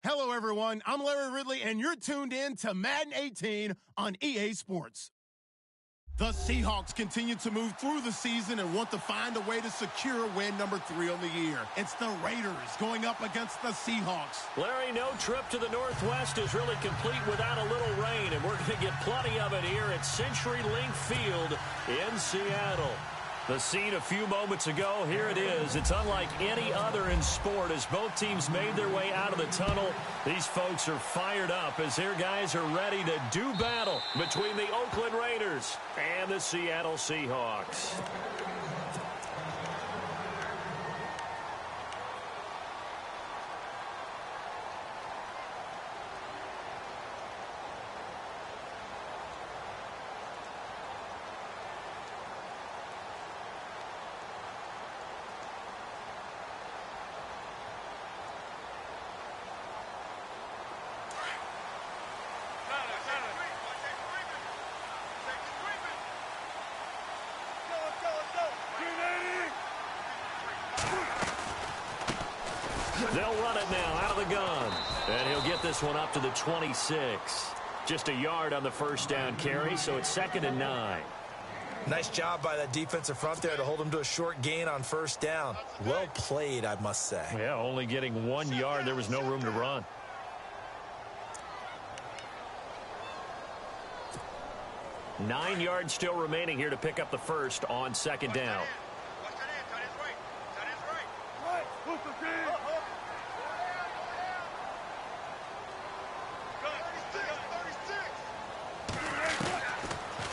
Hello, everyone. I'm Larry Ridley, and you're tuned in to Madden 18 on EA Sports. The Seahawks continue to move through the season and want to find a way to secure win number 3 on the year. It's the Raiders going up against the Seahawks. Larry, no trip to the Northwest is really complete without a little rain, and we're going to get plenty of it here at CenturyLink Field in Seattle. The scene a few moments ago, here it is. It's unlike any other in sport as both teams made their way out of the tunnel. These folks are fired up as their guys are ready to do battle between the Oakland Raiders and the Seattle Seahawks. They'll run it now out of the gun. And he'll get this one up to the 26. Just a yard on the first down carry, so it's 2nd and 9. Nice job by that defensive front there to hold him to a short gain on first down. Well played, I must say. Yeah, only getting 1 yard. There was no room to run. Nine yards still remaining here to pick up the first on 2nd down.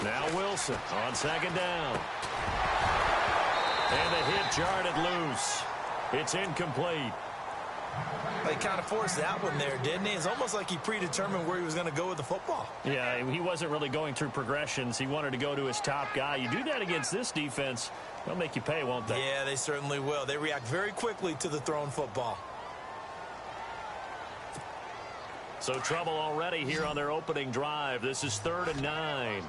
Now Wilson on 2nd down. And the hit jarred it loose. It's incomplete. He kind of forced that one there, didn't he? It's almost like he predetermined where he was going to go with the football. Yeah, he wasn't really going through progressions. He wanted to go to his top guy. You do that against this defense, they'll make you pay, won't they? Yeah, they certainly will. They react very quickly to the thrown football. So trouble already here on their opening drive. This is 3rd and 9.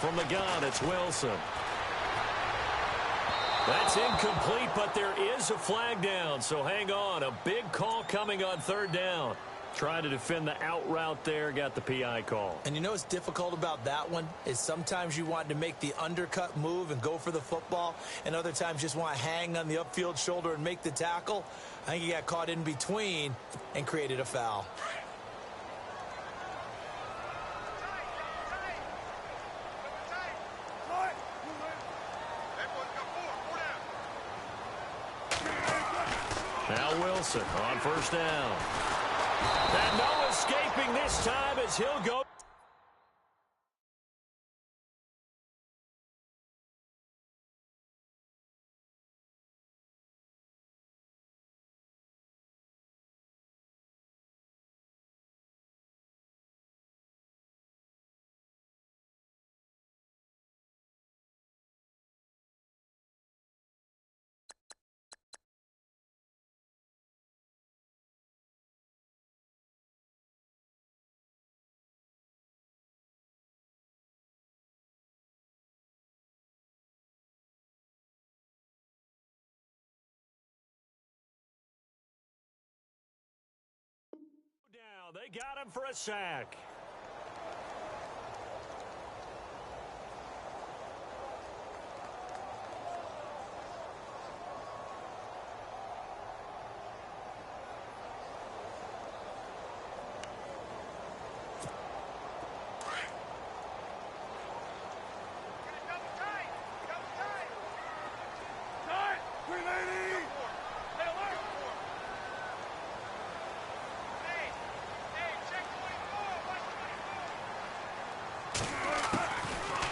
From the gun, it's Wilson. That's incomplete, but there is a flag down, so hang on. A big call coming on 3rd down. Trying to defend the out route there, got the PI call. And you know what's difficult about that one is sometimes you want to make the undercut move and go for the football, and other times just want to hang on the upfield shoulder and make the tackle. I think he got caught in between and created a foul. Now Wilson on 1st down. And no escaping this time as he'll go. They got him for a sack.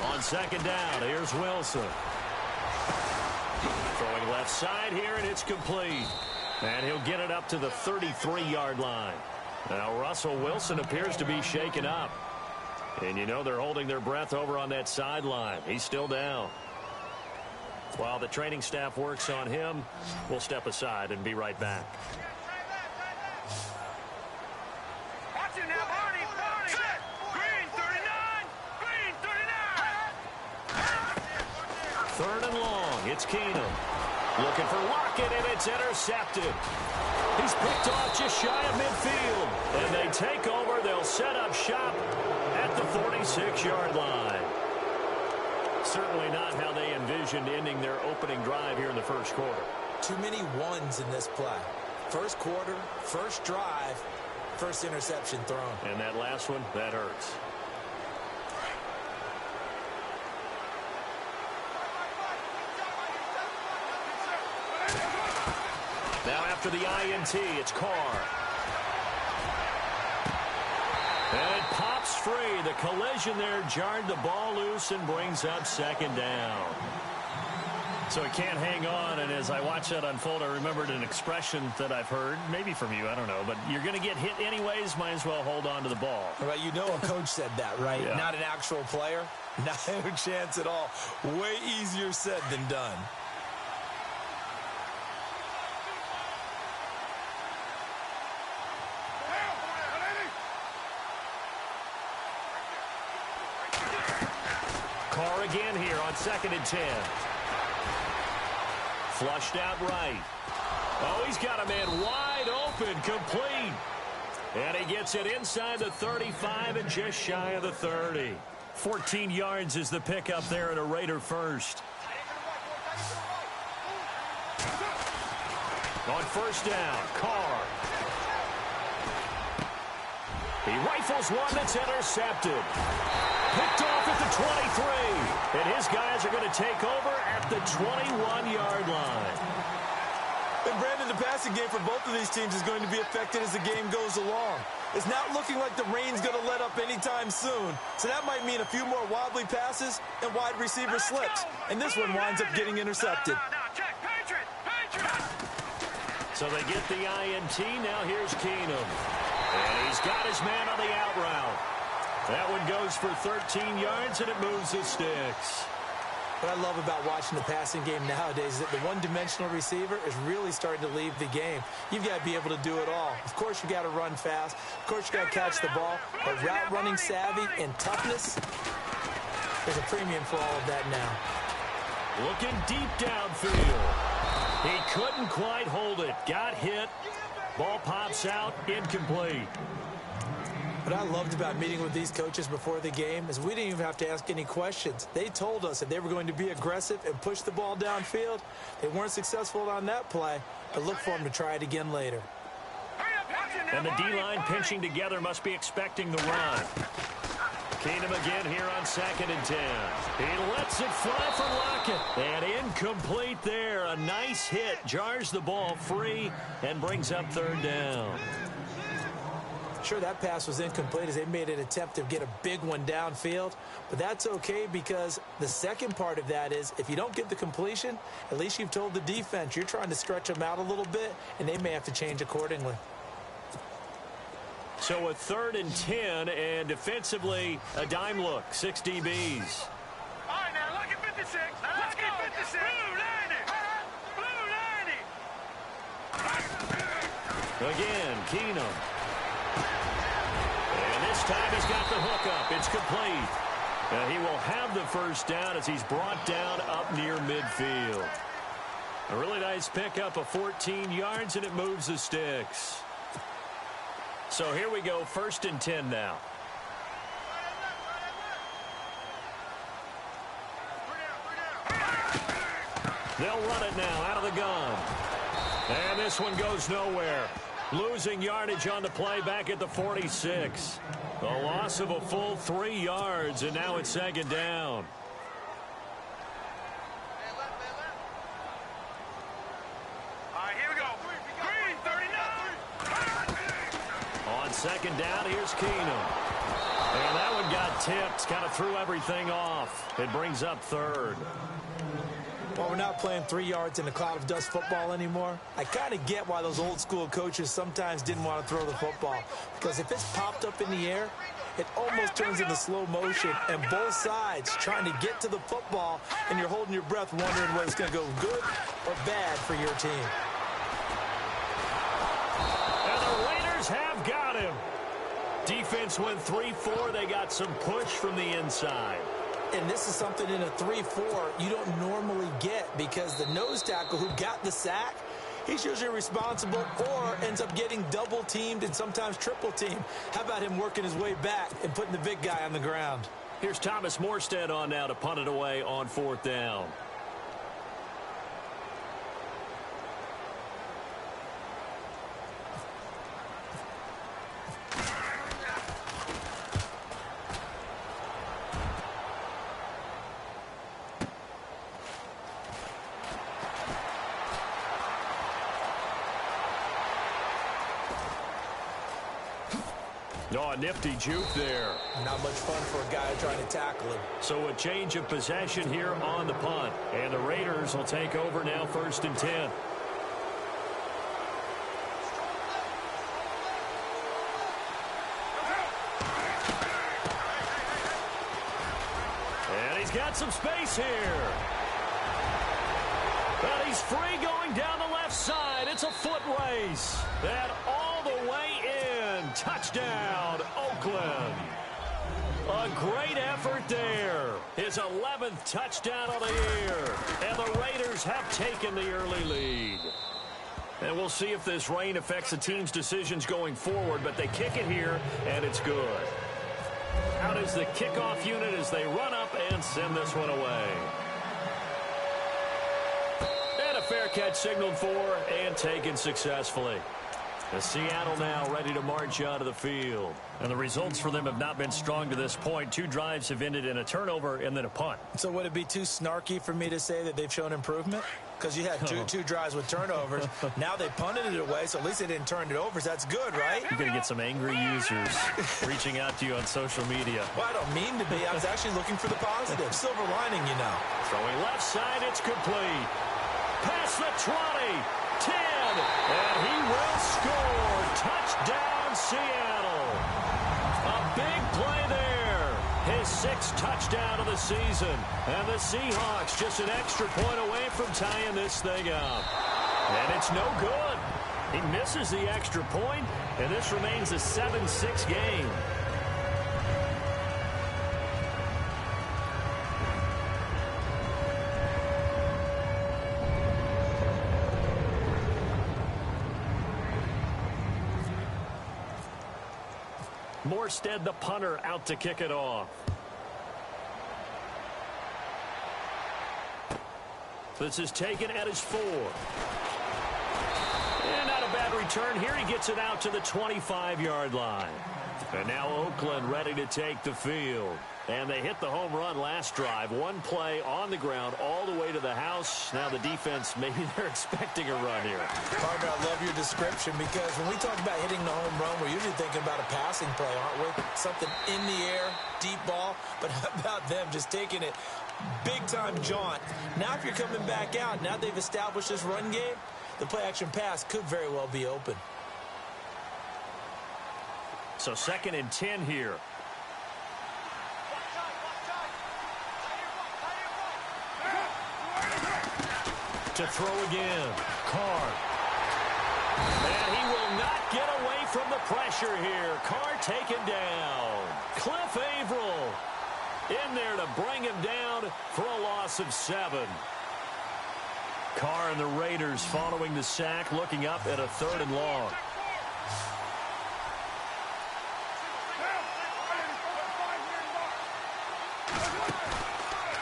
On 2nd down, here's Wilson. Throwing left side here, and it's complete. And he'll get it up to the 33-yard line. Now Russell Wilson appears to be shaken up. And you know they're holding their breath over on that sideline. He's still down. While the training staff works on him, we'll step aside and be right back. 3rd and long. It's Keenum. Looking for Lockett, and it's intercepted. He's picked off just shy of midfield. And they take over. They'll set up shop at the 46-yard line. Certainly not how they envisioned ending their opening drive here in the first quarter. Too many ones in this play. First quarter, first drive, first interception thrown. And that last one, that hurts. Now after the INT, it's Carr. And it pops free. The collision there jarred the ball loose and brings up 2nd down. So it can't hang on, and as I watch that unfold, I remembered an expression that I've heard, maybe from you, I don't know, but you're going to get hit anyways, might as well hold on to the ball. Right, you know a coach said that, right? Yeah. Not an actual player. Not a chance at all. Way easier said than done. Carr again here on 2nd and 10. Flushed out right. Oh, he's got a man wide open, complete. And he gets it inside the 35 and just shy of the 30. 14 yards is the pickup there at a Raider first. On 1st down, Carr. He rifles one that's intercepted. Picked off at the 23. And his guys are going to take over at the 21-yard line. And Brandon, the passing game for both of these teams is going to be affected as the game goes along. It's not looking like the rain's going to let up anytime soon. So that might mean a few more wobbly passes and wide receiver slips. And this one winds up getting intercepted. So they get the INT. Now here's Keenum. And he's got his man on the out route. That one goes for 13 yards, and it moves the sticks. What I love about watching the passing game nowadays is that the one-dimensional receiver is really starting to leave the game. You've got to be able to do it all. Of course, you've got to run fast. Of course, you've got to catch the ball. But route running savvy and toughness, there's a premium for all of that now. Looking deep downfield. He couldn't quite hold it. Got hit. Ball pops out. Incomplete. What I loved about meeting with these coaches before the game is we didn't even have to ask any questions. They told us that they were going to be aggressive and push the ball downfield. They weren't successful on that play, but look for them to try it again later. And the D-line pinching together must be expecting the run. Keenum again here on 2nd and 10. He lets it fly for Lockett. And incomplete there. A nice hit. Jars the ball free and brings up 3rd down. Sure, that pass was incomplete as they made an attempt to get a big one downfield, but that's okay because the second part of that is if you don't get the completion, at least you've told the defense you're trying to stretch them out a little bit, and they may have to change accordingly. So a 3rd and 10, and defensively a dime look, 6 DBs. All right, now, look at 56. Let's get 56. Blue 90. Again, Keenum. And this time he's got the hook up. It's complete. He will have the 1st down as he's brought down up near midfield. A really nice pickup of 14 yards, and it moves the sticks. So here we go, 1st and 10 now. They'll run it now out of the gun. And this one goes nowhere. Losing yardage on the play back at the 46. The loss of a full 3 yards, and now it's 2nd down. All right, here we go. Green, 39. On 2nd down, here's Keenum. And that one got tipped, kind of threw everything off. It brings up 3rd. While we're not playing 3 yards in a cloud of dust football anymore, I kind of get why those old school coaches sometimes didn't want to throw the football. Because if it's popped up in the air, it almost turns into slow motion, and both sides trying to get to the football, and you're holding your breath wondering whether it's going to go good or bad for your team. And the Raiders have got him. Defense went 3-4. They got some push from the inside. And this is something in a 3-4 you don't normally get because the nose tackle who got the sack, he's usually responsible or ends up getting double-teamed and sometimes triple-teamed. How about him working his way back and putting the big guy on the ground? Here's Thomas Morstead on now to punt it away on 4th down. Oh, a nifty juke there. Not much fun for a guy trying to tackle him. So a change of possession here on the punt. And the Raiders will take over now 1st and 10. And he's got some space here. But he's free going down the left side. It's a foot race. And all the way in. Touchdown, Oakland. A great effort there. His 11th touchdown of the year. And the Raiders have taken the early lead. And we'll see if this rain affects the team's decisions going forward, but they kick it here, and it's good. Out is the kickoff unit as they run up and send this one away. And a fair catch signaled for and taken successfully. The Seattle now ready to march out of the field. And the results for them have not been strong to this point. 2 drives have ended in a turnover and then a punt. So would it be too snarky for me to say that they've shown improvement? Because you had two drives with turnovers. Now they punted it away, so at least they didn't turn it over. So that's good, right? You're going to get some angry users reaching out to you on social media. Well, I don't mean to be. I was actually looking for the positive. Silver lining, you know. Throwing left side, it's complete. Past the 20. 10, and he will score. Touchdown, Seattle. A big play there. His 6th touchdown of the season. And the Seahawks just an extra point away from tying this thing up. And it's no good. He misses the extra point, and this remains a 7-6 game. Morstead, the punter, out to kick it off. This is taken at his 4. And not a bad return here. He gets it out to the 25-yard line. And now Oakland ready to take the field. And they hit the home run last drive. One play on the ground all the way to the house. Now the defense, maybe they're expecting a run here. Partner, I love your description because when we talk about hitting the home run, we're usually thinking about a passing play, aren't we? Something in the air, deep ball. But how about them just taking it big-time jaunt? Now if you're coming back out, now they've established this run game, the play-action pass could very well be open. So 2nd and 10 here. To throw again. Carr. And he will not get away from the pressure here. Carr taken down. Cliff Averill in there to bring him down for a loss of 7. Carr and the Raiders following the sack, looking up at a 3rd and long.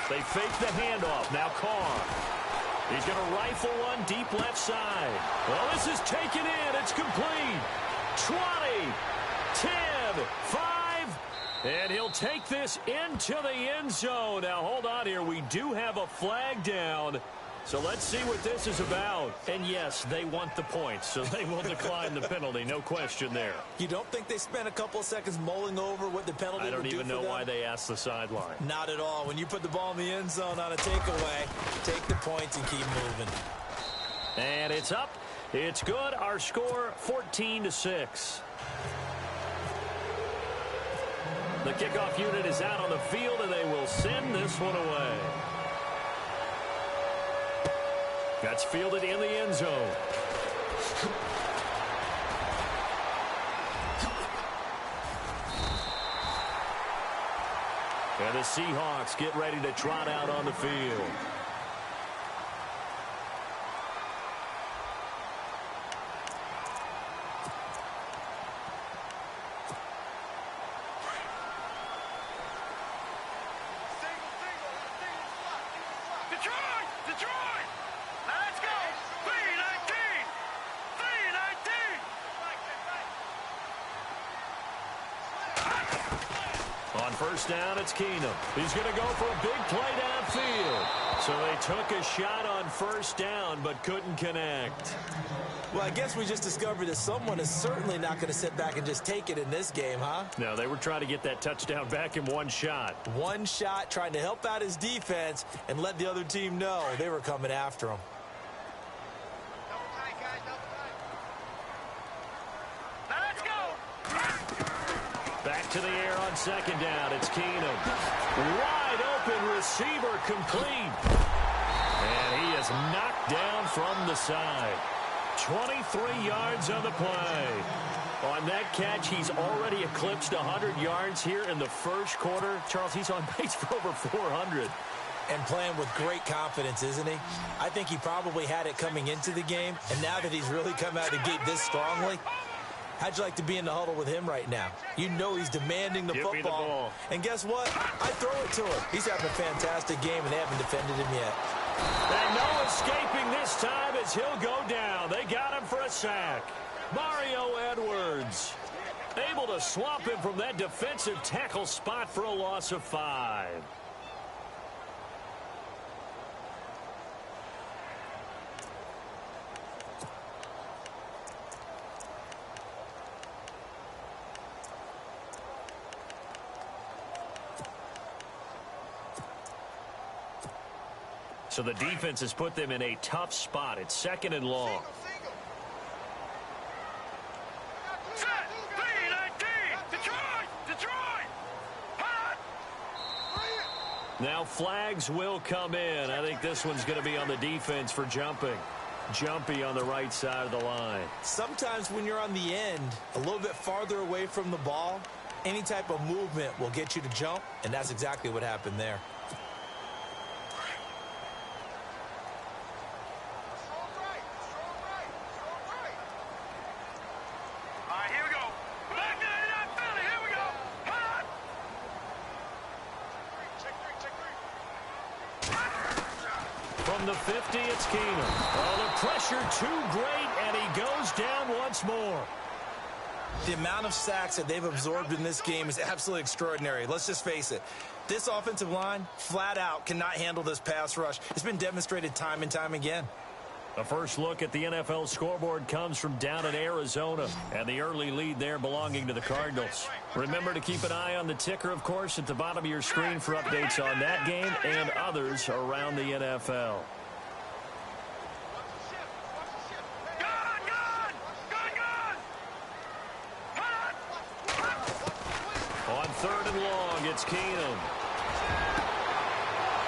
They fake the handoff. Now Carr. He's going to rifle one deep left side. Well, this is taken in. It's complete. 20, 10, 5, and he'll take this into the end zone. Now, hold on here. We do have a flag down. So let's see what this is about. And yes, they want the points, so they will decline the penalty. No question there. You don't think they spent a couple of seconds mulling over what the penalty would do for them? I don't even know why they asked the sideline. Not at all. When you put the ball in the end zone on a takeaway, take the points and keep moving. And it's up. It's good. Our score, 14-6. The kickoff unit is out on the field, and they will send this one away. That's fielded in the end zone. And the Seahawks get ready to trot out on the field. Detroit! Now let's go! 3-19! 3-19! On first down, it's Keenum. He's going to go for a big play downfield. So they took a shot on first down, but couldn't connect. Well, I guess we just discovered that someone is certainly not going to sit back and just take it in this game, huh? No, they were trying to get that touchdown back in one shot. One shot, trying to help out his defense and let the other team know they were coming after him. Double tight, guys, double tight. Now let's go! Back to the air on second down. It's Keenum. Wide open receiver complete. And he is knocked down from the side. 23 yards on the play. On that catch, he's already eclipsed 100 yards here in the first quarter. Charles, he's on pace for over 400. And playing with great confidence, isn't he? I think he probably had it coming into the game, and now that he's really come out of the gate this strongly, how'd you like to be in the huddle with him right now? You know he's demanding the Give me the ball. And guess what? I throw it to him. He's having a fantastic game, and they haven't defended him yet. And no escaping this time as he'll go down. They got him for a sack. Mario Edwards able to swamp him from that defensive tackle spot for a loss of 5. So the defense has put them in a tough spot. It's second and long. Set! 3-19! Detroit! Hot! Now flags will come in. I think this one's going to be on the defense for jumping. Jumpy on the right side of the line. Sometimes when you're on the end, a little bit farther away from the ball, any type of movement will get you to jump, and that's exactly what happened there. From the 50, it's Keenum. Oh, the pressure too great, and he goes down once more. The amount of sacks that they've absorbed in this game is absolutely extraordinary. Let's just face it. This offensive line, flat out, cannot handle this pass rush. It's been demonstrated time and time again. The first look at the NFL scoreboard comes from down in Arizona, and the early lead there belonging to the Cardinals. Remember to keep an eye on the ticker, of course, at the bottom of your screen for updates on that game and others around the NFL. On third and long, it's Keenum.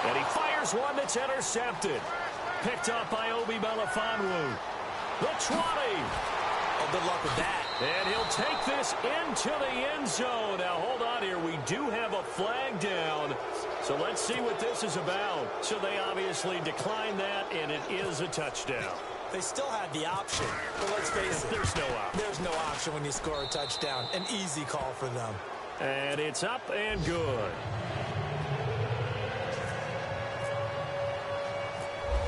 And he fires one that's intercepted. Picked up by Obi Melifonwu. The 20. Oh, good luck with that. And he'll take this into the end zone. Now, hold on here. We do have a flag down. So let's see what this is about. So they obviously declined that, and it is a touchdown. They still had the option, but let's face it. There's no option. There's no option when you score a touchdown. An easy call for them. And it's up and good.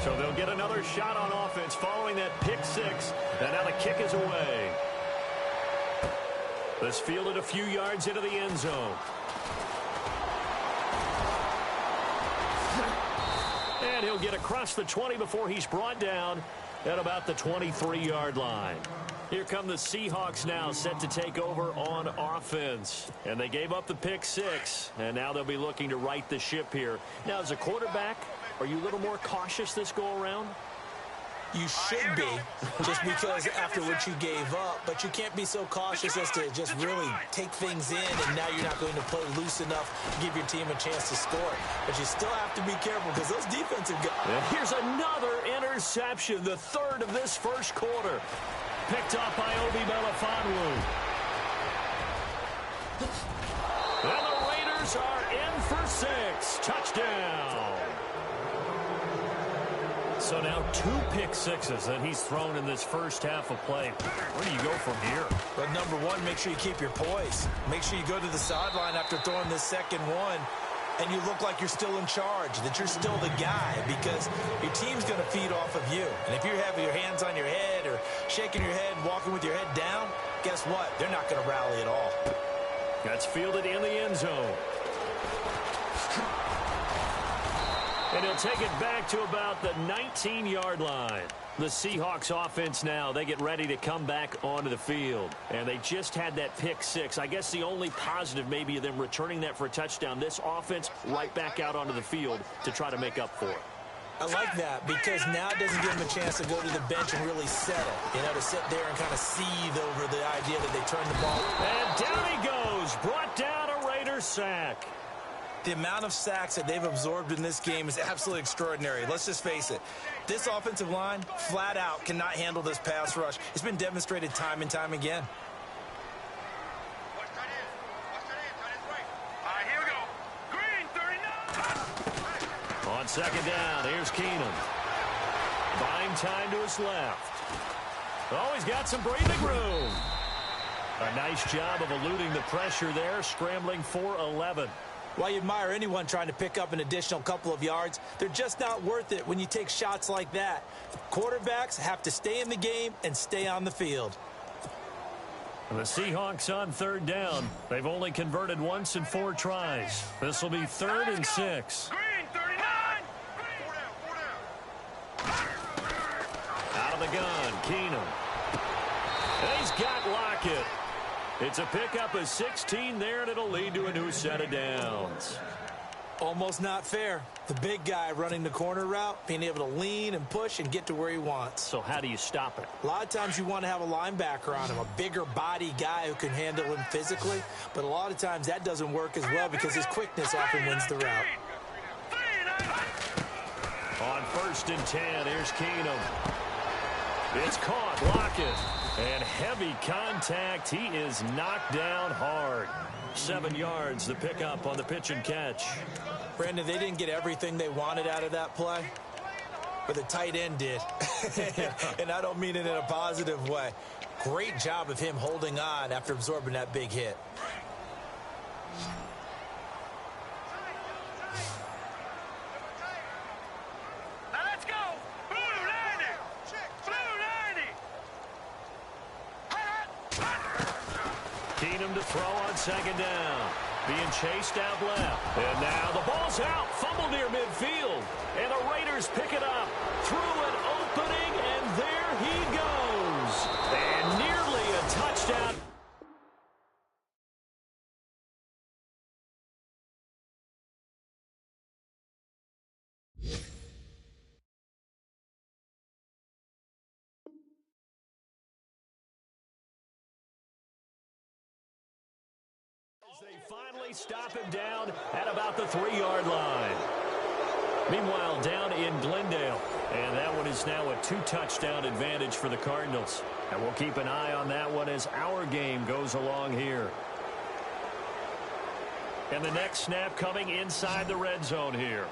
So they'll get another shot on offense following that pick six. And now the kick is away. This fielded a few yards into the end zone. And he'll get across the 20 before he's brought down at about the 23-yard line. Here come the Seahawks now, set to take over on offense. And they gave up the pick six, and now they'll be looking to right the ship here. Now, as a quarterback, are you a little more cautious this go-around? You should be, just because after what you gave up, but you can't be so cautious as to just really take things in, and now you're not going to play loose enough to give your team a chance to score. But you still have to be careful because those defensive guys... And here's another interception, the third of this first quarter. Picked up by Obi Melifonwu. And the Raiders are in for 6. touchdown. So now 2 pick sixes that he's thrown in this first half of play. Where do you go from here? But number one, make sure you keep your poise. Make sure you go to the sideline after throwing this second one, and you look like you're still in charge, that you're still the guy, because your team's going to feed off of you. And if you're having your hands on your head or shaking your head and walking with your head down, guess what? They're not going to rally at all. That's fielded in the end zone. And he'll take it back to about the 19-yard line. The Seahawks offense now, they get ready to come back onto the field. And they just had that pick six. I guess the only positive maybe of them returning that for a touchdown. This offense right back out onto the field to try to make up for it. I like that because now it doesn't give them a chance to go to the bench and really settle. You know, to sit there and kind of seethe over the idea that they turned the ball. And down he goes. Brought down a Raiders sack. The amount of sacks that they've absorbed in this game is absolutely extraordinary. Let's just face it. This offensive line, flat out, cannot handle this pass rush. It's been demonstrated time and time again. Here we go. Green, 39. On second down, here's Keenum. Buying time to his left. Oh, he's got some breathing room. A nice job of eluding the pressure there, scrambling for 11. While you admire anyone trying to pick up an additional couple of yards, they're just not worth it when you take shots like that. Quarterbacks have to stay in the game and stay on the field. And the Seahawks on third down. They've only converted once in 4 tries. This will be 3rd and 6. Green, 39. Out of the gun, Keenum. And he's got Lockett. It's a pickup of 16 there, and it'll lead to a new set of downs. Almost not fair. The big guy running the corner route, being able to lean and push and get to where he wants. So how do you stop it? A lot of times you want to have a linebacker on him, a bigger body guy who can handle him physically. But a lot of times that doesn't work as well because his quickness often wins the route. On 1st and 10, here's Keenum. It's caught, Lockett. And heavy contact. He is knocked down hard. 7 yards, the pickup on the pitch and catch. Brandon, they didn't get everything they wanted out of that play, but the tight end did. And I don't mean it in a positive way. Great job of him holding on after absorbing that big hit. Now let's go. Blue 90. Blue 90. Keenum to throw on second down. Being chased out left. And now the ball's out. Fumble near midfield. And the Raiders pick it up. Through an opening, and there he goes. And nearly a touchdown. They finally stop him down at about the 3-yard line. Meanwhile, down in Glendale, and that one is now a 2-touchdown advantage for the Cardinals. And we'll keep an eye on that one as our game goes along here. And the next snap coming inside the red zone here.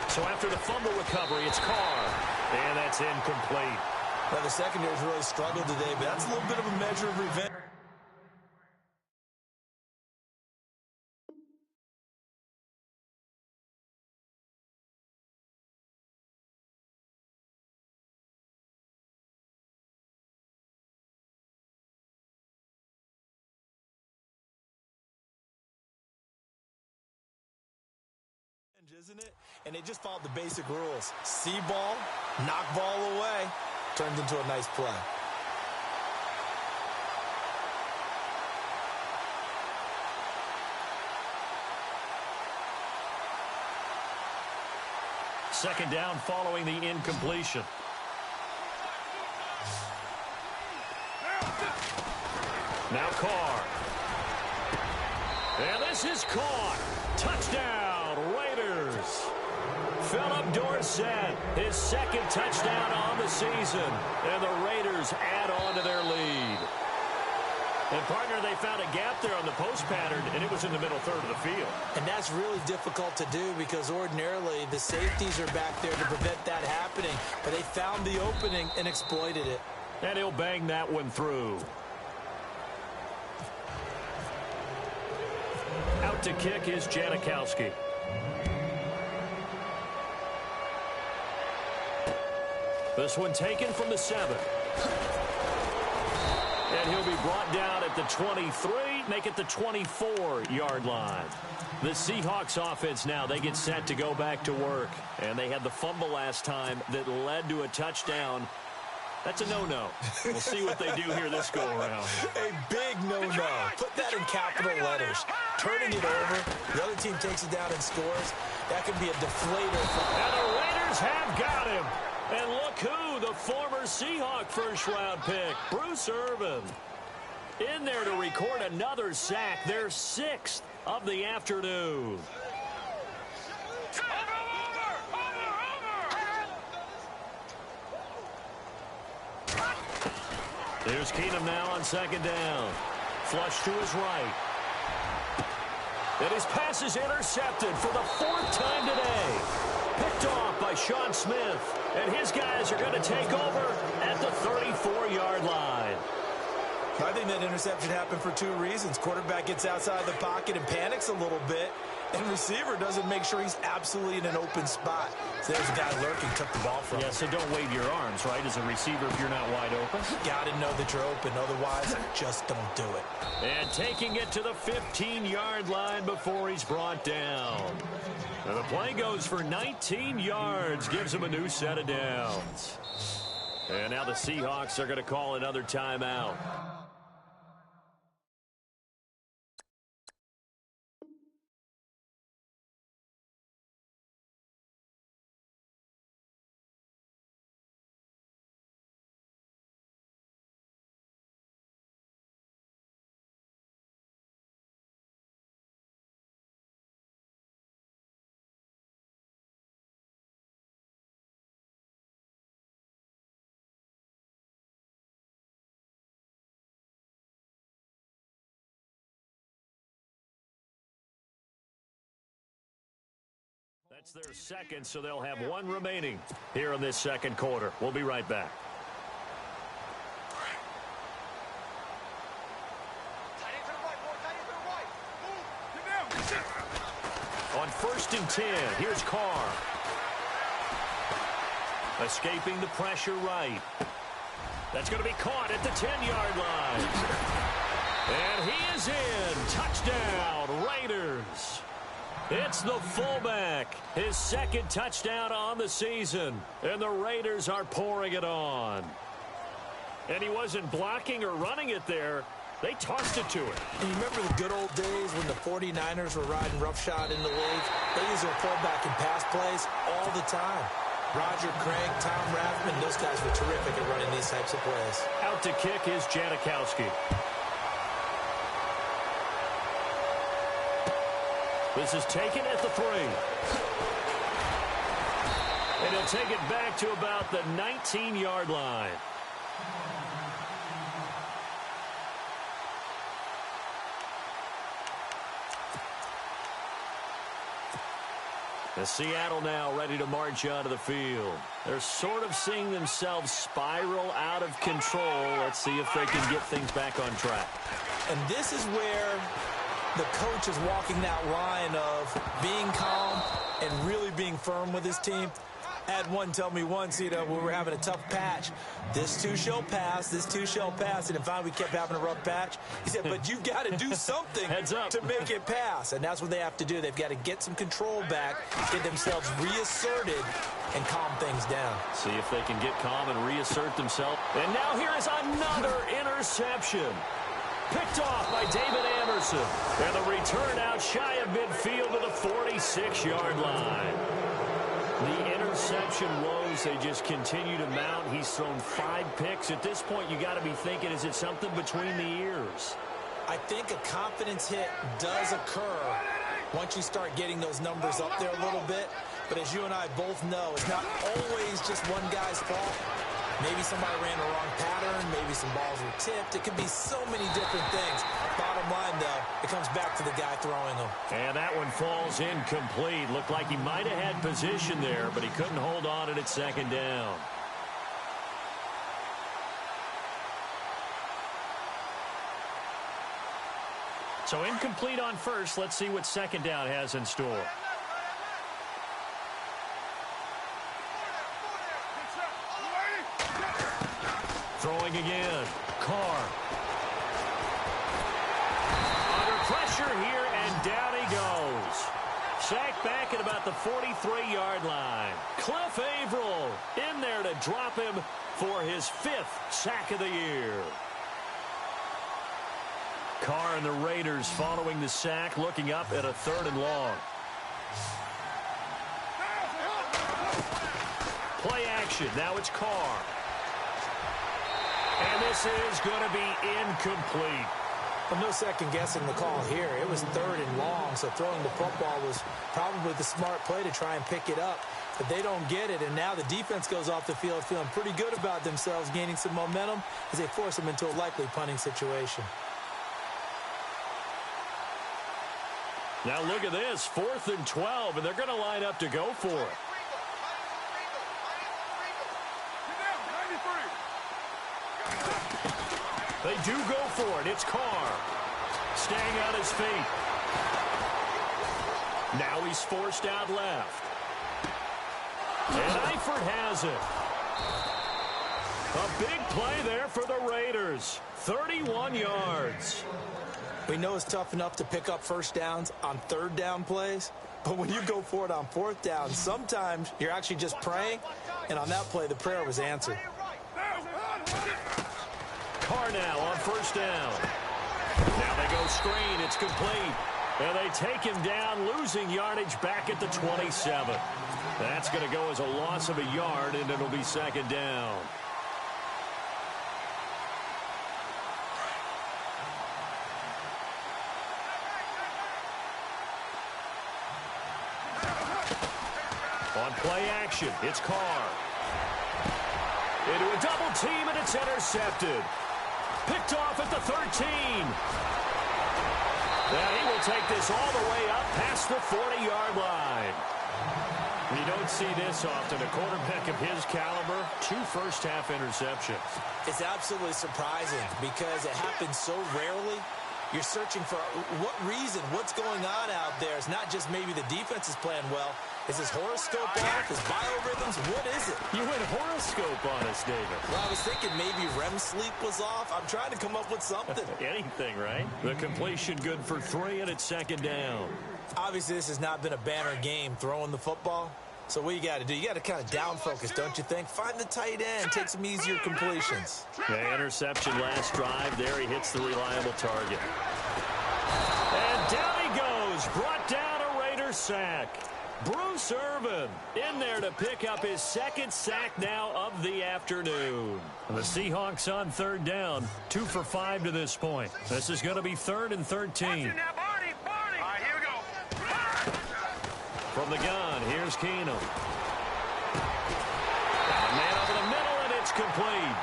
So after the fumble recovery, it's Carr, and that's incomplete. Well, the secondary's really struggled today, but that's a little bit of a measure of revenge. Isn't it? And they just followed the basic rules. See ball, knock ball away. Turns into a nice play. Second down following the incompletion. Now Carr. And this is caught. Touchdown, Raiders. Philip Dorsett, his second touchdown on the season. And the Raiders add on to their lead. And, partner, they found a gap there on the post pattern, and it was in the middle third of the field. And that's really difficult to do because ordinarily the safeties are back there to prevent that happening. But they found the opening and exploited it. And he'll bang that one through. Out to kick is Janikowski. This one taken from the 7. And he'll be brought down at the 23, make it the 24-yard line. The Seahawks offense now, they get set to go back to work. And they had the fumble last time that led to a touchdown. That's a no-no. We'll see what they do here this go-around. A big no-no. Put that in capital letters. Turning it over, the other team takes it down and scores. That could be a deflator. And the Raiders have got him. And look who, the former Seahawk first-round pick, Bruce Irvin. In there to record another sack, their 6th of the afternoon. There's Keenum now on 2nd down. Flush to his right. And his pass is intercepted for the 4th time today. Picked off by Sean Smith. And his guys are going to take over at the 34-yard line. I think that interception happened for 2 reasons. Quarterback gets outside the pocket and panics a little bit. And receiver doesn't make sure he's absolutely in an open spot. So there's a guy lurking, took the ball from him. Yeah, so don't wave your arms, right, as a receiver if you're not wide open. You got to know that you're open. Otherwise, just don't do it. And taking it to the 15-yard line before he's brought down. And the play goes for 19 yards, gives him a new set of downs. And now the Seahawks are going to call another timeout. That's their 2nd, so they'll have 1 remaining here in this 2nd quarter. We'll be right back. On 1st and 10, here's Carr. Escaping the pressure right. That's going to be caught at the 10-yard line. And he is in. Touchdown, Raiders. It's the fullback, his 2nd touchdown on the season, and the Raiders are pouring it on. And he wasn't blocking or running it there. They tossed it to him. And you remember the good old days when the 49ers were riding roughshod in the league? They used their fullback in pass plays all the time. Roger Craig, Tom Rathman, those guys were terrific at running these types of plays. Out to kick is Janikowski. This is taken at the 3. And he'll take it back to about the 19-yard line. The Seattle now ready to march onto the field. They're sort of seeing themselves spiral out of control. Let's see if they can get things back on track. And this is where the coach is walking that line of being calm and really being firm with his team. I had one tell me once, when we were having a tough patch, this too shall pass, this too shall pass. And finally we kept having a rough patch. He said, but you've got to do something Heads up. to make it pass. And that's what they have to do. They've got to get some control back, get themselves reasserted, and calm things down. See if they can get calm and reassert themselves. And now here is another interception. Picked off by David Anderson. And the return out shy of midfield to the 46-yard line. The interception woes, they just continue to mount. He's thrown 5 picks. At this point, you got to be thinking, is it something between the ears? I think a confidence hit does occur once you start getting those numbers up there a little bit. But as you and I both know, it's not always just one guy's fault. Maybe somebody ran the wrong pattern. Maybe some balls were tipped. It could be so many different things. Bottom line, though, it comes back to the guy throwing them. And that one falls incomplete. Looked like he might have had position there, but he couldn't hold on at second down. So incomplete on first. Let's see what second down has in store. Throwing again. Carr. Under pressure here, and down he goes. Sacked back at about the 43-yard line. Cliff Averill in there to drop him for his 5th sack of the year. Carr and the Raiders following the sack, looking up at a 3rd and long. Play action. Now it's Carr. And this is going to be incomplete. Well, no second guessing the call here. It was 3rd and long, so throwing the football was probably the smart play to try and pick it up. But they don't get it, and now the defense goes off the field feeling pretty good about themselves, gaining some momentum as they force them into a likely punting situation. Now look at this, 4th and 12, and they're going to line up to go for it. They do go for it. It's Carr. Staying on his feet. Now he's forced out left. And Eifert has it. A big play there for the Raiders. 31 yards. We know it's tough enough to pick up first downs on 3rd down plays, but when you go for it on 4th down, sometimes you're actually just praying, and on that play, the prayer was answered. Carr now on 1st down. Now they go screen. It's complete. And they take him down, losing yardage back at the 27. That's going to go as a loss of a yard, and it'll be 2nd down. On play action, it's Carr. Into a double team, and it's intercepted. Picked off at the 13. Now he will take this all the way up past the 40-yard line. You don't see this often. A quarterback of his caliber, 2 first-half interceptions. It's absolutely surprising because it happens so rarely. You're searching for what reason, what's going on out there. It's not just maybe the defense is playing well. Is his horoscope off? His biorhythms? What is it? You went horoscope on us, David. Well, I was thinking maybe REM sleep was off. I'm trying to come up with something. Anything, right? The completion good for 3, and it's 2nd down. Obviously, this has not been a banner game throwing the football. So what you got to do, you got to kind of down focus, don't you think? Find the tight end, take some easier completions. The interception last drive. There he hits the reliable target. And down he goes. Brought down a Raider sack. Bruce Irvin in there to pick up his 2nd sack now of the afternoon. The Seahawks on 3rd down, 2 for 5 to this point. This is going to be 3rd and 13. From the gun, here's Keenum. A man over the middle, and it's complete.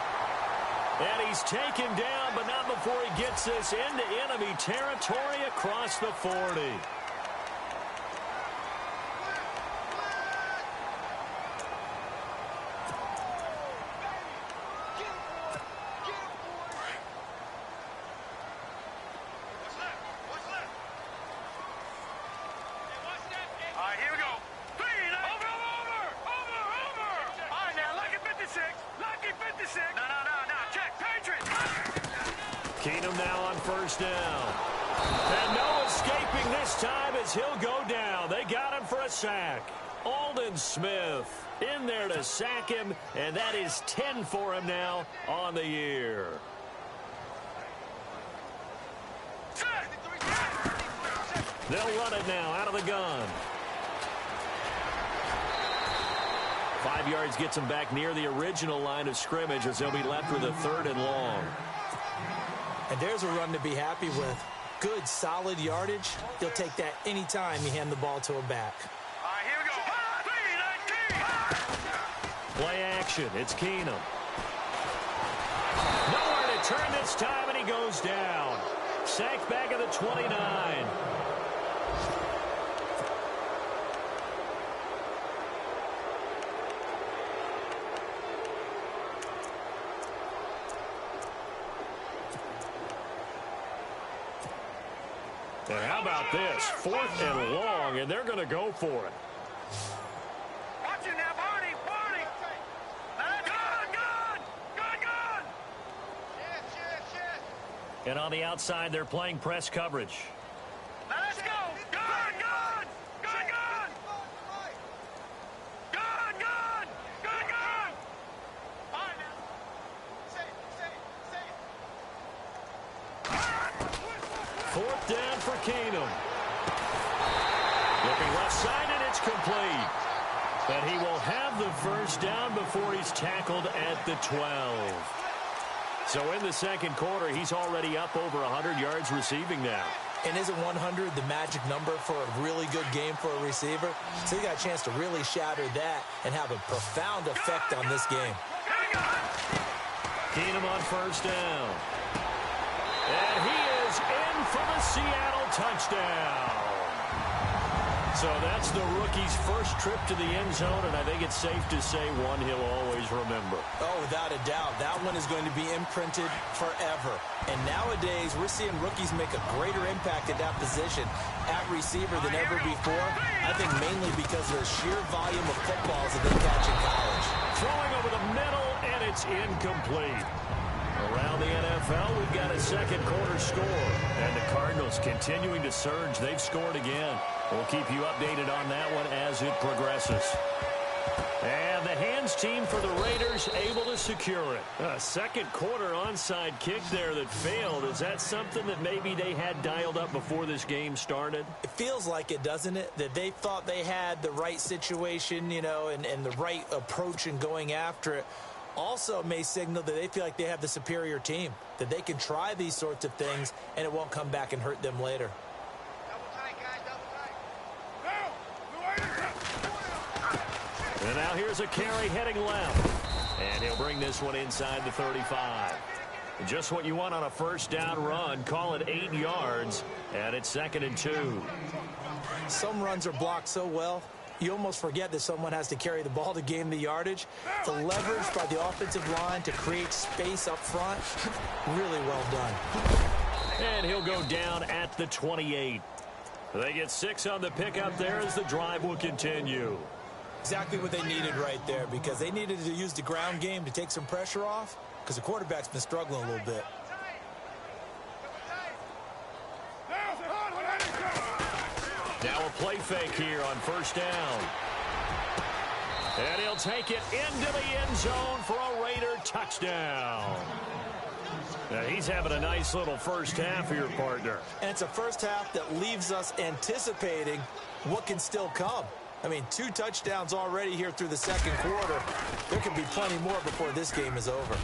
And he's taken down, but not before he gets this into enemy territory across the 40. Keenum now on 1st down. And no escaping this time as he'll go down. They got him for a sack. Aldon Smith in there to sack him, and that is 10 for him now on the year. They'll run it now out of the gun. 5 yards gets them back near the original line of scrimmage as they'll be left with a 3rd and long. And there's a run to be happy with. Good, solid yardage. He'll take that anytime you hand the ball to a back. All right, here we go. Play action. It's Keenum. Nowhere to turn this time, and he goes down. Sacked back at the 29. And how about this? 4th and long, and they're going to go for it. Watch it now, Barney. Barney. Good. Yes. And on the outside, they're playing press coverage. Let's go. Good. Fine now. Safe. 4th down for Keenum. Looking left side, and it's complete. And he will have the first down before he's tackled at the 12. So in the second quarter, he's already up over 100 yards receiving now. And isn't 100 the magic number for a really good game for a receiver? So he got a chance to really shatter that and have a profound effect on this game. Keenum on first down. And he is in for the Seattle touchdown. So that's the rookie's first trip to the end zone, and I think it's safe to say one he'll always remember. Oh, without a doubt. That one is going to be imprinted forever. And nowadays, we're seeing rookies make a greater impact at that position at receiver than ever before. I think mainly because of the sheer volume of footballs that they catch in college. Throwing over the middle, and it's incomplete. Around the NFL, we've got a second quarter score. And the Cardinals continuing to surge. They've scored again. We'll keep you updated on that one as it progresses. And the hands team for the Raiders able to secure it. A second quarter onside kick there that failed. Is that something that maybe they had dialed up before this game started? It feels like it, doesn't it? That they thought they had the right situation, you know, and the right approach in going after it. Also may signal that they feel like they have the superior team, that they can try these sorts of things and it won't come back and hurt them later. Double tight, guys, double tight. And now here's a carry heading left. And he'll bring this one inside the 35. Just what you want on a first down run. Call it 8 yards. And it's 2nd and 2. Some runs are blocked so well, you almost forget that someone has to carry the ball to gain the yardage. The leverage by the offensive line to create space up front, really well done. And he'll go down at the 28. They get 6 on the pickup there as the drive will continue. Exactly what they needed right there, because they needed to use the ground game to take some pressure off, because the quarterback's been struggling a little bit. Now a play fake here on first down. And he'll take it into the end zone for a Raider touchdown. Now he's having a nice little first half here, partner. And it's a first half that leaves us anticipating what can still come. I mean, 2 touchdowns already here through the second quarter. There could be plenty more before this game is over.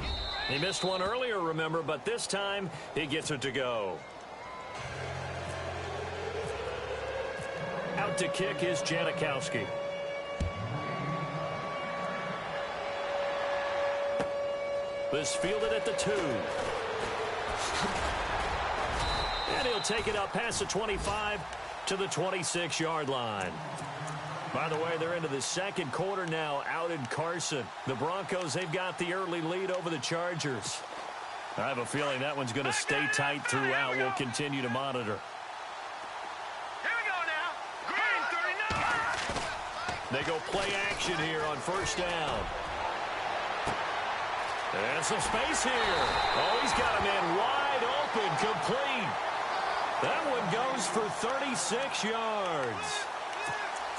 He missed one earlier, remember, but this time he gets it to go. Out to kick is Janikowski. This fielded at the 2. And he'll take it up past the 25 to the 26-yard line. By the way, they're into the second quarter now out in Carson. The Broncos, they've got the early lead over the Chargers. I have a feeling that one's going to stay tight throughout. We'll continue to monitor. They go play action here on first down. And some space here. Oh, he's got a man wide open, complete. That one goes for 36 yards.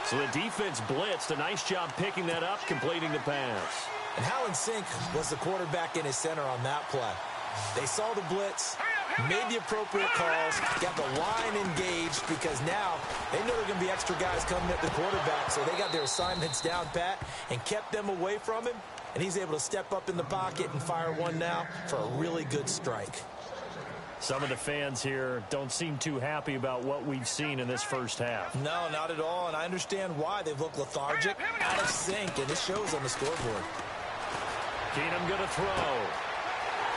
So the defense blitzed. A nice job picking that up, completing the pass. And how in sync was the quarterback and his center on that play? They saw the blitz, made the appropriate calls, got the line engaged, because now they know there are going to be extra guys coming at the quarterback, so they got their assignments down pat and kept them away from him, and he's able to step up in the pocket and fire one now for a really good strike. Some of the fans here don't seem too happy about what we've seen in this first half. No, not at all, and I understand why. They've looked lethargic, out of sync, and it shows on the scoreboard. Keenum going to throw.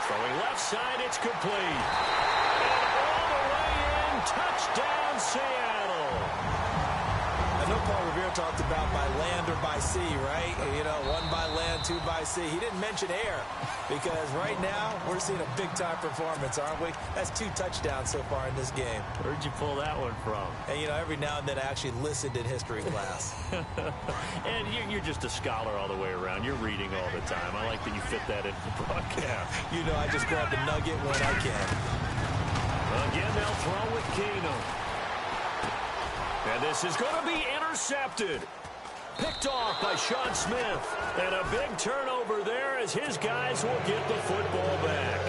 Throwing left side, it's complete. And all the way in, touchdown Seattle. I know Paul Revere talked about by land or by sea, right? You know, one by land, two by sea. He didn't mention air because right now we're seeing a big-time performance, aren't we? That's 2 touchdowns so far in this game. Where'd you pull that one from? And, you know, every now and then I actually listened in history class. And you're just a scholar all the way around. You're reading all the time. I like that you fit that into the broadcast. You know, I just grab the nugget when I can. Again, they'll throw with Keenum. And this is going to be intercepted. Picked off by Sean Smith. And a big turnover there as his guys will get the football back.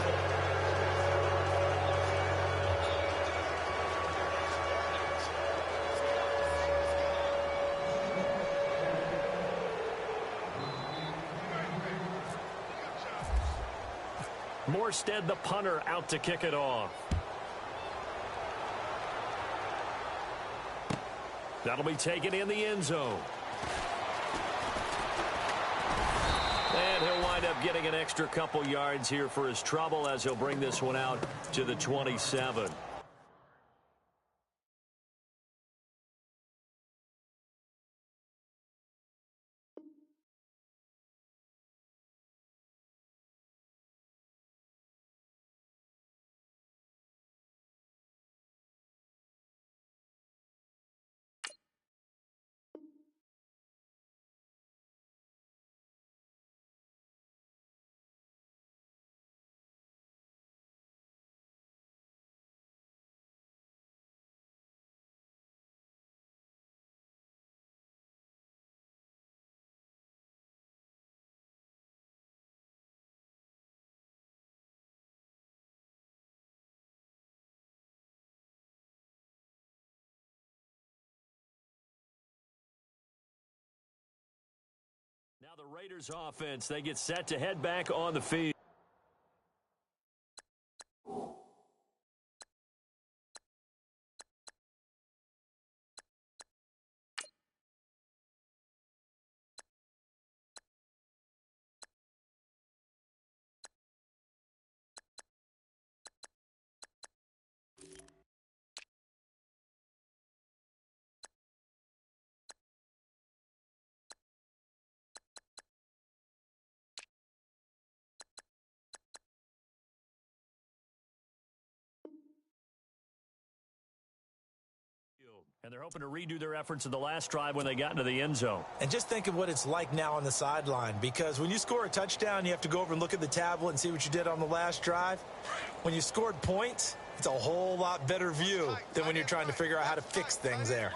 Morstead, the punter, out to kick it off. That'll be taken in the end zone. And he'll wind up getting an extra couple yards here for his trouble as he'll bring this one out to the 27. Now the Raiders offense, they get set to head back on the field. And they're hoping to redo their efforts in the last drive when they got into the end zone. And just think of what it's like now on the sideline, because when you score a touchdown, you have to go over and look at the tablet and see what you did on the last drive. When you scored points, it's a whole lot better view than when you're trying to figure out how to fix things there.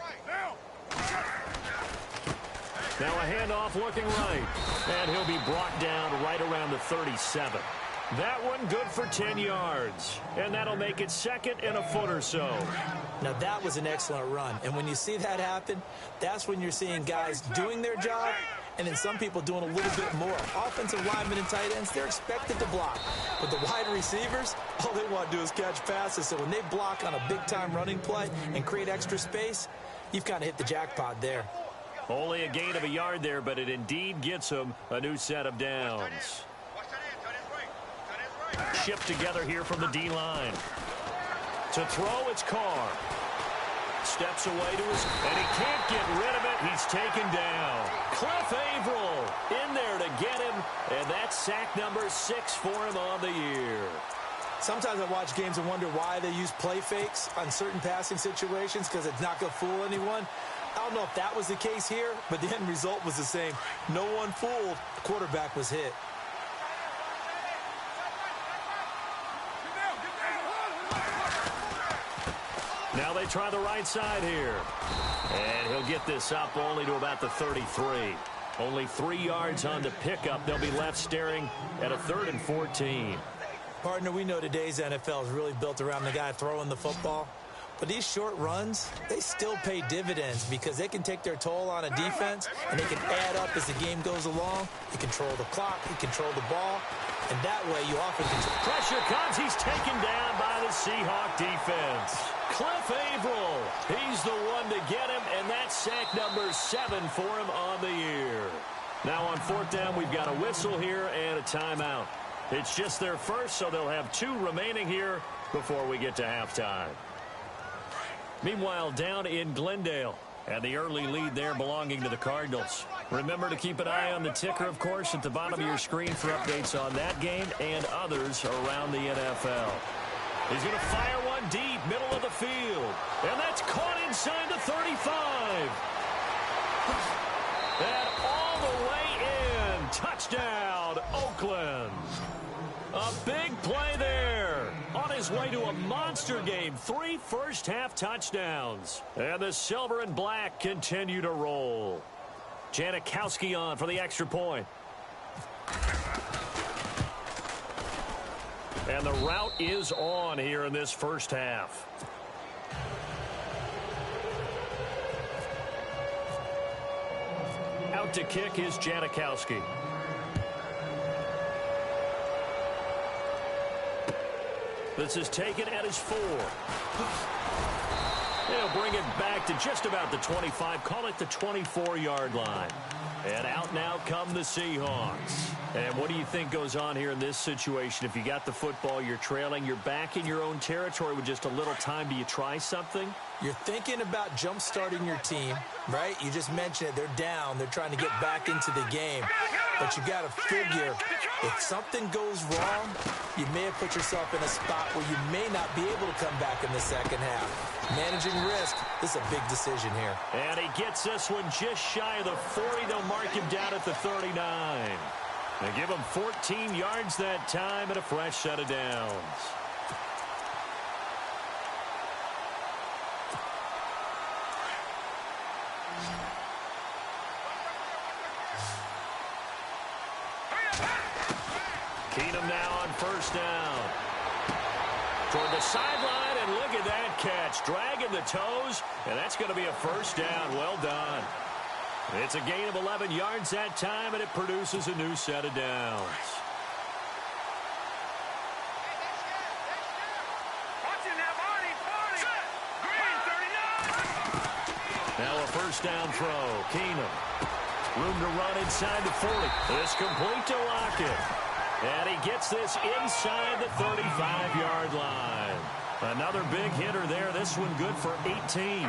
Now a handoff looking right. And he'll be brought down right around the 37. That one good for 10 yards. And that'll make it second and a foot or so. Now, that was an excellent run. And when you see that happen, that's when you're seeing guys doing their job and then some people doing a little bit more. Offensive linemen and tight ends, they're expected to block. But the wide receivers, all they want to do is catch passes. So when they block on a big-time running play and create extra space, you've kind of hit the jackpot there. Only a gain of a yard there, but it indeed gets them a new set of downs. Shipped together here from the D-line. To throw, it's Carr. Steps away to his, and he can't get rid of it. He's taken down. Cliff Averill in there to get him, and that's sack number 6 for him on the year. Sometimes I watch games and wonder why they use play fakes on certain passing situations, because it's not going to fool anyone. I don't know if that was the case here, but the end result was the same. No one fooled. The quarterback was hit. Now they try the right side here. And he'll get this up only to about the 33. Only 3 yards on the pickup. They'll be left staring at a 3rd and 14. Partner, we know today's NFL is really built around the guy throwing the football. But these short runs, they still pay dividends because they can take their toll on a defense and they can add up as the game goes along. You control the clock, you control the ball, and that way you often control. Pressure comes. He's taken down by the Seahawk defense. Cliff Averill, he's the one to get him, and that's sack number 7 for him on the year. Now on 4th down, we've got a whistle here and a timeout. It's just their first, so they'll have 2 remaining here before we get to halftime. Meanwhile, down in Glendale, and the early lead there belonging to the Cardinals. Remember to keep an eye on the ticker, of course, at the bottom of your screen for updates on that game and others around the NFL. He's going to fire one deep, middle of the field. And that's caught inside the 35. And all the way in. Touchdown, Oakland. A big play there. On his way to a monster game. 3 first-half touchdowns. And the silver and black continue to roll. Janikowski on for the extra point. And the route is on here in this first half. Out to kick is Janikowski. This is taken at his 4. They'll bring it back to just about the 25. Call it the 24-yard line. And out now come the Seahawks. And what do you think goes on here in this situation? If you got the football, you're trailing, you're back in your own territory with just a little time. Do you try something? You're thinking about jump-starting your team, right? You just mentioned it. They're down. They're trying to get back into the game. But you got to figure, if something goes wrong, you may have put yourself in a spot where you may not be able to come back in the second half. Managing risk, this is a big decision here. And he gets this one just shy of the 40. They'll mark him down at the 39. They give him 14 yards that time and a fresh set of downs. Keenum now on first down. Toward the sideline, and look at that catch. Dragging the toes, and that's going to be a first down. Well done. It's a gain of 11 yards that time, and it produces a new set of downs. Now a first down throw. Keenum. Room to run inside the 40. This complete to Lockett. And he gets this inside the 35-yard line. Another big hitter there. This one good for 18.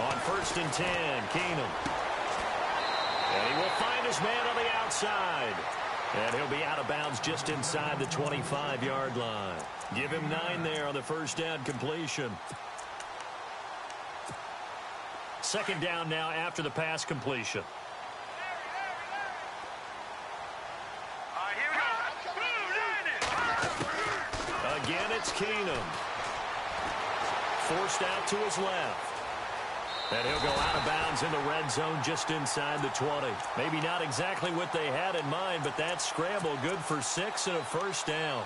On first and 10, Keenum. And he will find his man on the outside. And he'll be out of bounds just inside the 25-yard line. Give him 9 there on the first down completion. Second down now after the pass completion. Again, it's Keenum. Forced out to his left. And he'll go out of bounds in the red zone just inside the 20. Maybe not exactly what they had in mind, but that scramble good for 6 and a first down.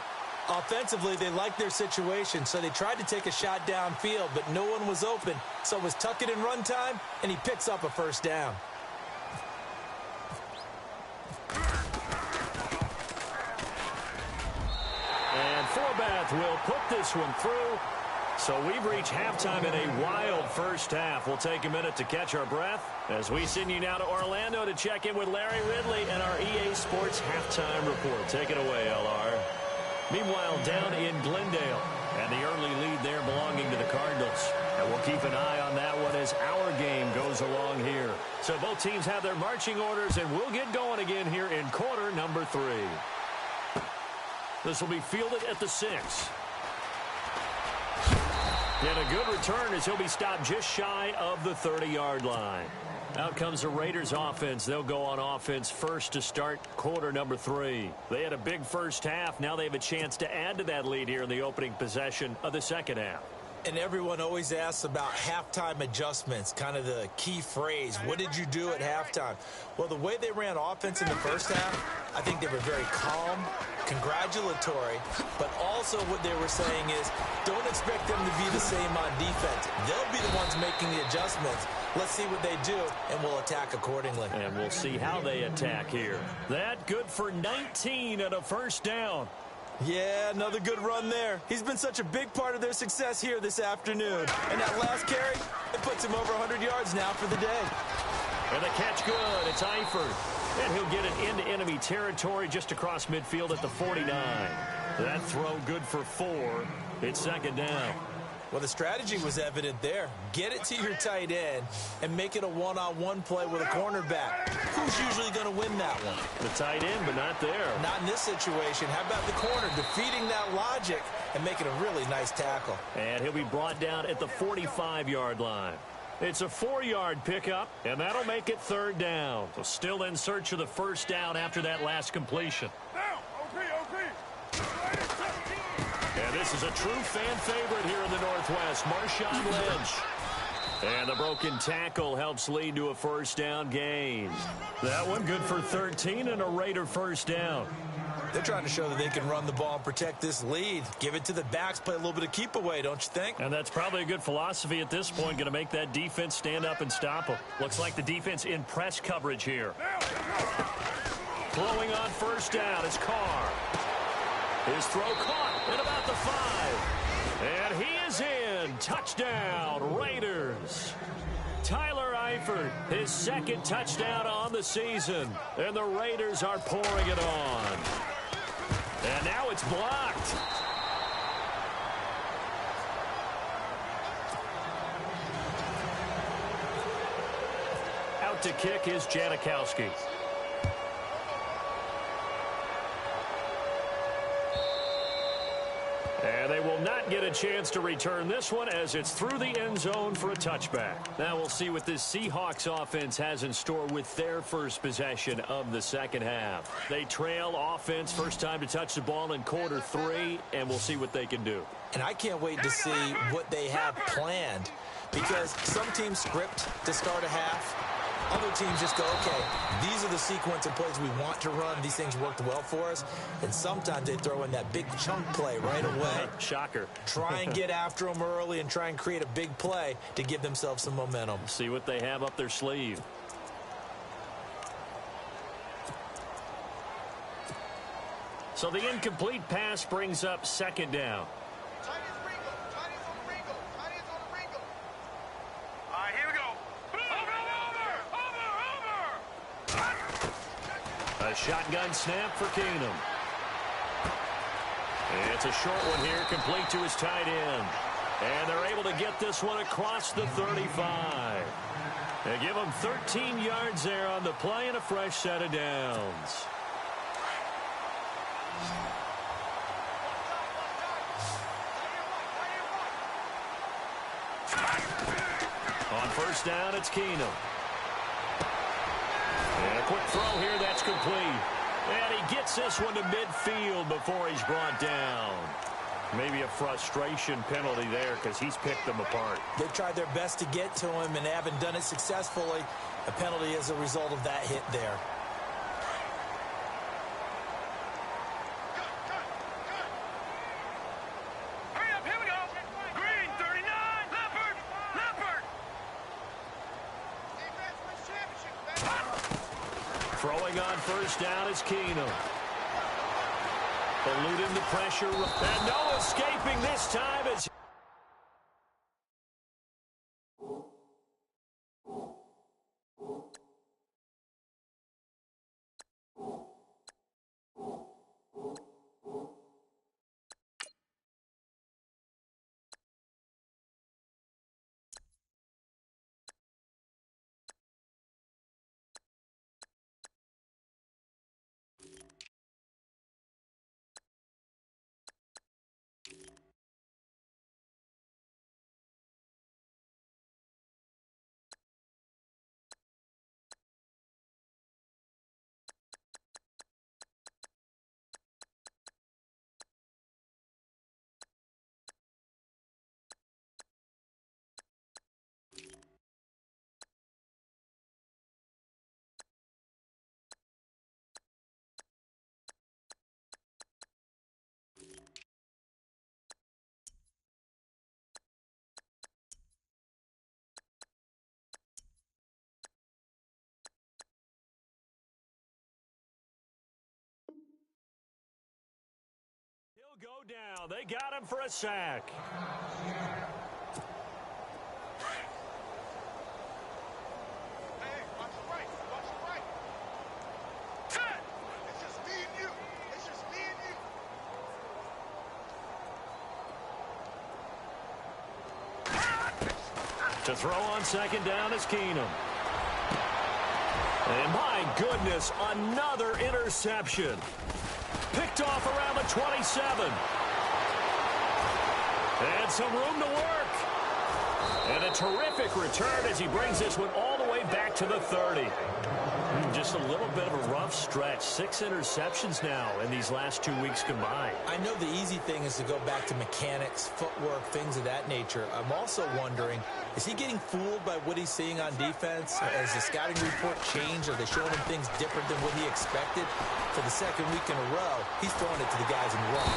Offensively, they liked their situation, so they tried to take a shot downfield, but no one was open. So it was tuck it in run time, and he picks up a first down. And Forbath will put this one through. So we've reached halftime in a wild first half. We'll take a minute to catch our breath as we send you now to Orlando to check in with Larry Ridley and our EA Sports Halftime Report. Take it away, LR. Meanwhile, down in Glendale, and the early lead there belonging to the Cardinals. And we'll keep an eye on that one as our game goes along here. So both teams have their marching orders, and we'll get going again here in quarter number 3. This will be fielded at the 6. And a good return as he'll be stopped just shy of the 30-yard line. Out comes the Raiders offense. They'll go on offense first to start quarter number 3. They had a big first half. Now they have a chance to add to that lead here in the opening possession of the second half. And everyone always asks about halftime adjustments, kind of the key phrase. What did you do at halftime? Well, the way they ran offense in the first half, I think they were very calm, congratulatory, but also what they were saying is don't expect them to be the same on defense. They'll be the ones making the adjustments. Let's see what they do, and we'll attack accordingly. And we'll see how they attack here. That good for 19 and a first down. Yeah, another good run there. He's been such a big part of their success here this afternoon. And that last carry, it puts him over 100 yards now for the day. And the catch good. It's Eifert. And he'll get it into enemy territory just across midfield at the 49. That throw good for 4. It's second down. Well, the strategy was evident there. Get it to your tight end and make it a one-on-one play with a cornerback. Who's usually going to win that one? The tight end, but not there. Not in this situation. How about the corner defeating that logic and making a really nice tackle? And he'll be brought down at the 45-yard line. It's a 4-yard pickup, and that'll make it third down. So still in search of the first down after that last completion. And this is a true fan favorite here in the Northwest, Marshawn Lynch. And the broken tackle helps lead to a first down gain. That one good for 13 and a Raider first down. They're trying to show that they can run the ball and protect this lead. Give it to the backs, play a little bit of keep away, don't you think? And that's probably a good philosophy at this point, going to make that defense stand up and stop them. Looks like the defense in press coverage here. Throwing on first down is Carr. His throw caught at about the 5. And he is in. Touchdown, Raiders. Tyler Eifert, his second touchdown on the season. And the Raiders are pouring it on. And now it's blocked. Out to kick is Janikowski. And they will not get a chance to return this one as it's through the end zone for a touchback. Now we'll see what this Seahawks offense has in store with their first possession of the second half. They trail offense, first time to touch the ball in quarter 3, and we'll see what they can do. And I can't wait to see what they have planned, because some teams script to start a half. Other teams just go, okay, these are the sequence of plays we want to run. These things worked well for us. And sometimes they throw in that big chunk play right away. Shocker. Try and get after them early and try and create a big play to give themselves some momentum. See what they have up their sleeve. So the incomplete pass brings up second down. A shotgun snap for Keenum. It's a short one here, complete to his tight end. And they're able to get this one across the 35. They give him 13 yards there on the play and a fresh set of downs. On first down, it's Keenum. And a quick throw here, that's complete. And he gets this one to midfield before he's brought down. Maybe a frustration penalty there because he's picked them apart. They tried their best to get to him and haven't done it successfully. A penalty as a result of that hit there. Throwing on first down is Keenum. Eluding the pressure. And no escaping this time. As he'll go down. They got him for a sack. To throw on second down is Keenum. And my goodness, another interception. Picked off around the 27. And some room to work. And a terrific return as he brings this one all the way back to the 30. Just a little bit of a rough stretch. 6 interceptions now in these last 2 weeks combined. I know the easy thing is to go back to mechanics, footwork, things of that nature. I'm also wondering, is he getting fooled by what he's seeing on defense? Has the scouting report changed? Are they showing him things different than what he expected? For the second week in a row, he's throwing it to the guys in the run.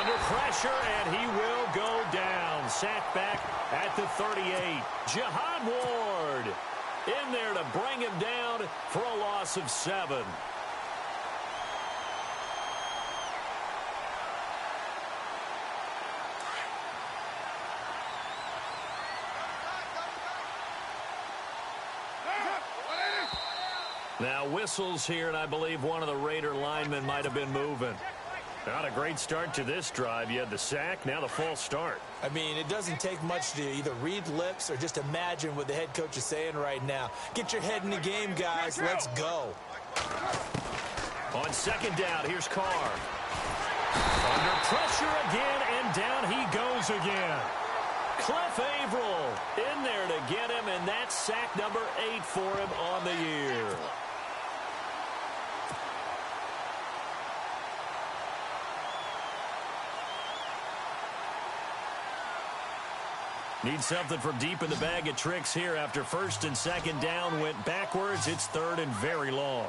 Under pressure, and he will go down. Sacked back at the 38. Jihad Ward in there to bring him down for a loss of 7. Now whistles here, and I believe one of the Raider linemen might have been moving. Not a great start to this drive. You had the sack, now the false start. I mean, it doesn't take much to either read lips or just imagine what the head coach is saying right now. Get your head in the game, guys. Let's go. On second down, here's Carr. Under pressure again, and down he goes again. Cliff Averill in there to get him, and that's sack number 8 for him on the year. Need something from deep in the bag of tricks here after first and second down went backwards. It's third and very long.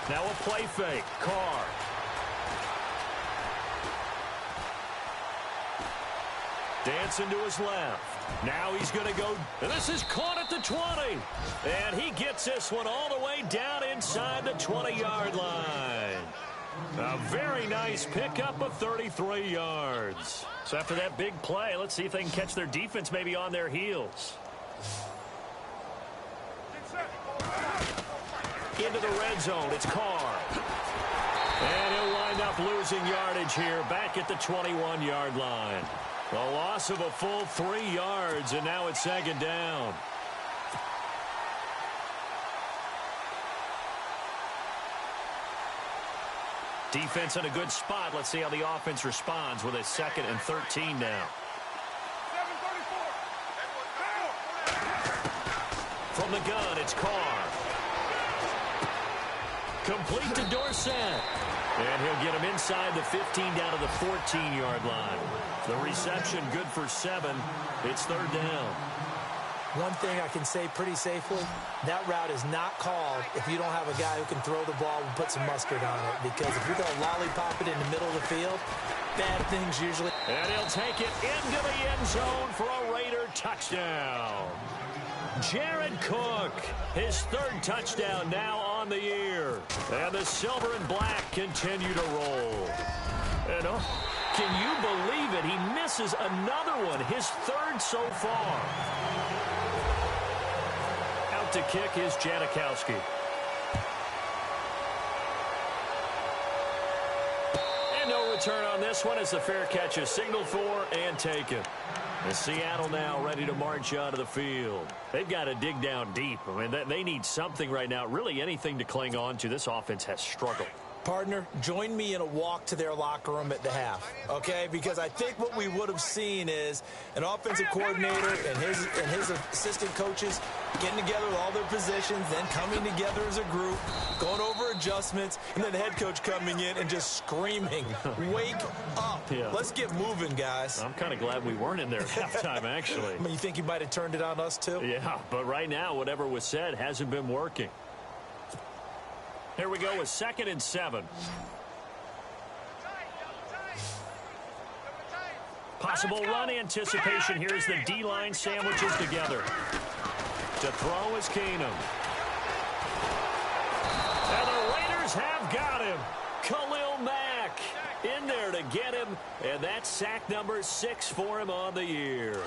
Now a play fake. Carr. Dancing to his left. Now he's going to go. And this is caught at the 20. And he gets this one all the way down inside the 20-yard line. A very nice pickup of 33 yards. So after that big play, let's see if they can catch their defense maybe on their heels. Into the red zone, it's Carr. And he'll wind up losing yardage here back at the 21-yard line. A loss of a full 3 yards, and now it's second down. Defense in a good spot. Let's see how the offense responds with a 2nd and 13 now. From the gun, it's Carr. Complete to Dorsett. And he'll get him inside the 15 down to the 14-yard line. The reception good for 7. It's third down. One thing I can say pretty safely, that route is not called if you don't have a guy who can throw the ball and put some mustard on it. Because if you're going to lollipop it in the middle of the field, bad things usually. And he'll take it into the end zone for a Raider touchdown. Jared Cook, his 3rd touchdown now on the year. And the silver and black continue to roll. And can you believe it? He misses another one, his 3rd so far. Out to kick is Janikowski. And no return on this one as the fair catch is signaled for and taken. And Seattle now ready to march onto the field. They've got to dig down deep. I mean, they need something right now, really anything to cling on to. This offense has struggled. Partner, join me in a walk to their locker room at the half, okay? Because I think what we would have seen is an offensive coordinator and his assistant coaches getting together with all their positions, then coming together as a group, going over adjustments, and then the head coach coming in and just screaming, wake up. Yeah. Let's get moving, guys. I'm kind of glad we weren't in there at halftime, actually. I mean, you think he might have turned it on us, too? Yeah, but right now, whatever was said hasn't been working. Here we go with 2nd and 7. Possible run anticipation. Here's the D-line sandwiches together. To throw is Keenum. And the Raiders have got him. Khalil Mack in there to get him. And that's sack number 6 for him on the year.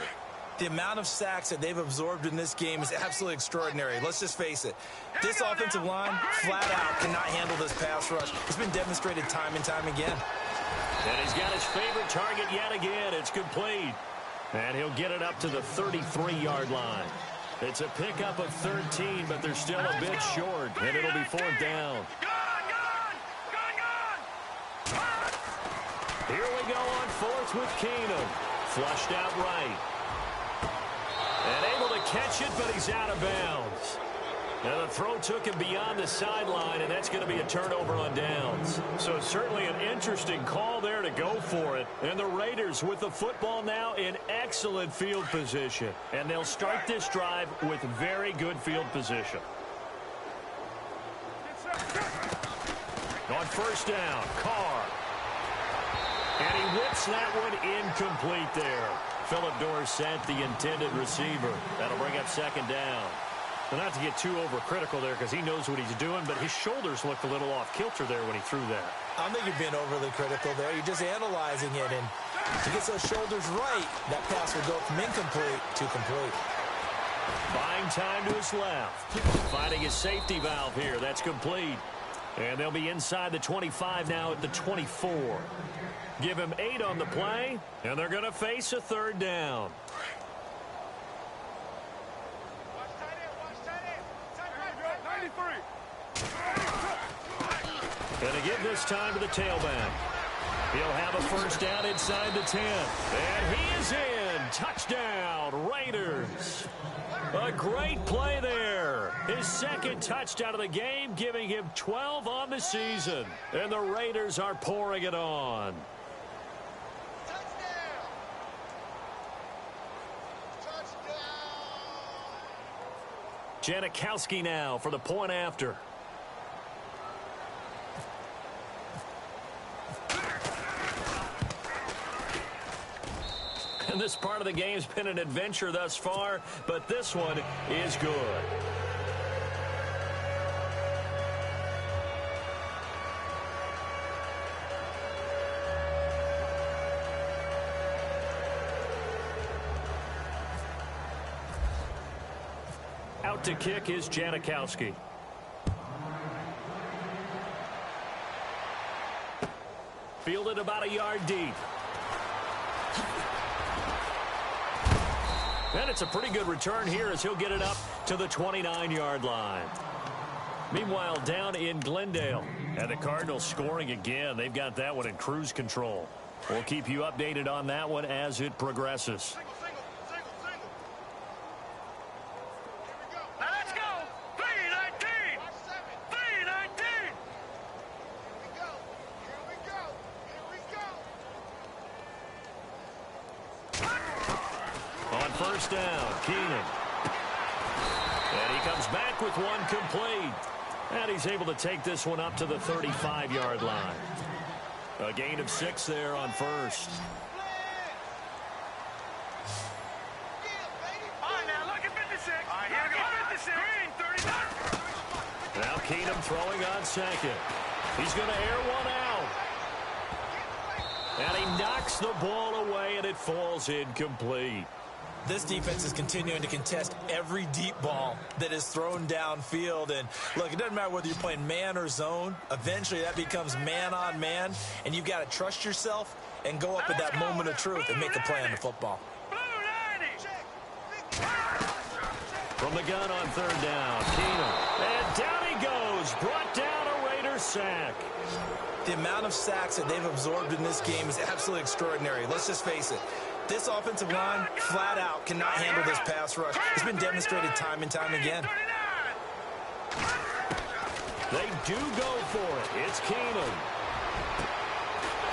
The amount of sacks that they've absorbed in this game is absolutely extraordinary. Let's just face it. This offensive line, flat out, cannot handle this pass rush. It's been demonstrated time and time again. And he's got his favorite target yet again. It's complete. And he'll get it up to the 33-yard line. It's a pickup of 13, but they're still a bit short, and it'll be 4th down. Here we go on 4th with Keenum. Flushed out right. And able to catch it, but he's out of bounds. Now the throw took him beyond the sideline, and that's going to be a turnover on downs. So certainly an interesting call there to go for it. And the Raiders with the football now in excellent field position. And they'll start this drive with very good field position. On 1st down, Carr. And he whips that one incomplete there. Phillip Dorsett, the intended receiver. That'll bring up 2nd down. Well, not to get too overcritical there because he knows what he's doing, but his shoulders looked a little off-kilter there when he threw that. I don't think you're being overly critical there. You're just analyzing it, and if he gets those shoulders right, that pass will go from incomplete to complete. Buying time to his left. Finding his safety valve here. That's complete. And they'll be inside the 25 now at the 24. Give him 8 on the play, and they're going to face a 3rd down. Going to give this time to the tailback. He'll have a 1st down inside the 10. And he is in. Touchdown, Raiders. A great play there. His 2nd touchdown of the game, giving him 12 on the season. And the Raiders are pouring it on. Janikowski now for the point after. And this part of the game's been an adventure thus far, but this one is good. Out to kick is Janikowski. Fielded about a yard deep. And it's a pretty good return here as he'll get it up to the 29-yard line. Meanwhile, down in Glendale. And the Cardinals scoring again. They've got that one in cruise control. We'll keep you updated on that one as it progresses. First down, Keenum. And he comes back with one complete. And he's able to take this one up to the 35-yard line. A gain of 6 there on 1st. All right, now look at 56. All right, here we go. 56. 39. Now Keenum throwing on 2nd. He's going to air one out. And he knocks the ball away, and it falls incomplete. This defense is continuing to contest every deep ball that is thrown downfield. And, look, it doesn't matter whether you're playing man or zone. Eventually, that becomes man-on-man, and you've got to trust yourself and go up at that moment of truth and make a play on the football. From the gun on 3rd down, Keenum. And down he goes. Brought down a Raider sack. The amount of sacks that they've absorbed in this game is absolutely extraordinary. Let's just face it. This offensive line, flat out, cannot handle this pass rush. It's been demonstrated time and time again. They do go for it. It's Keenum.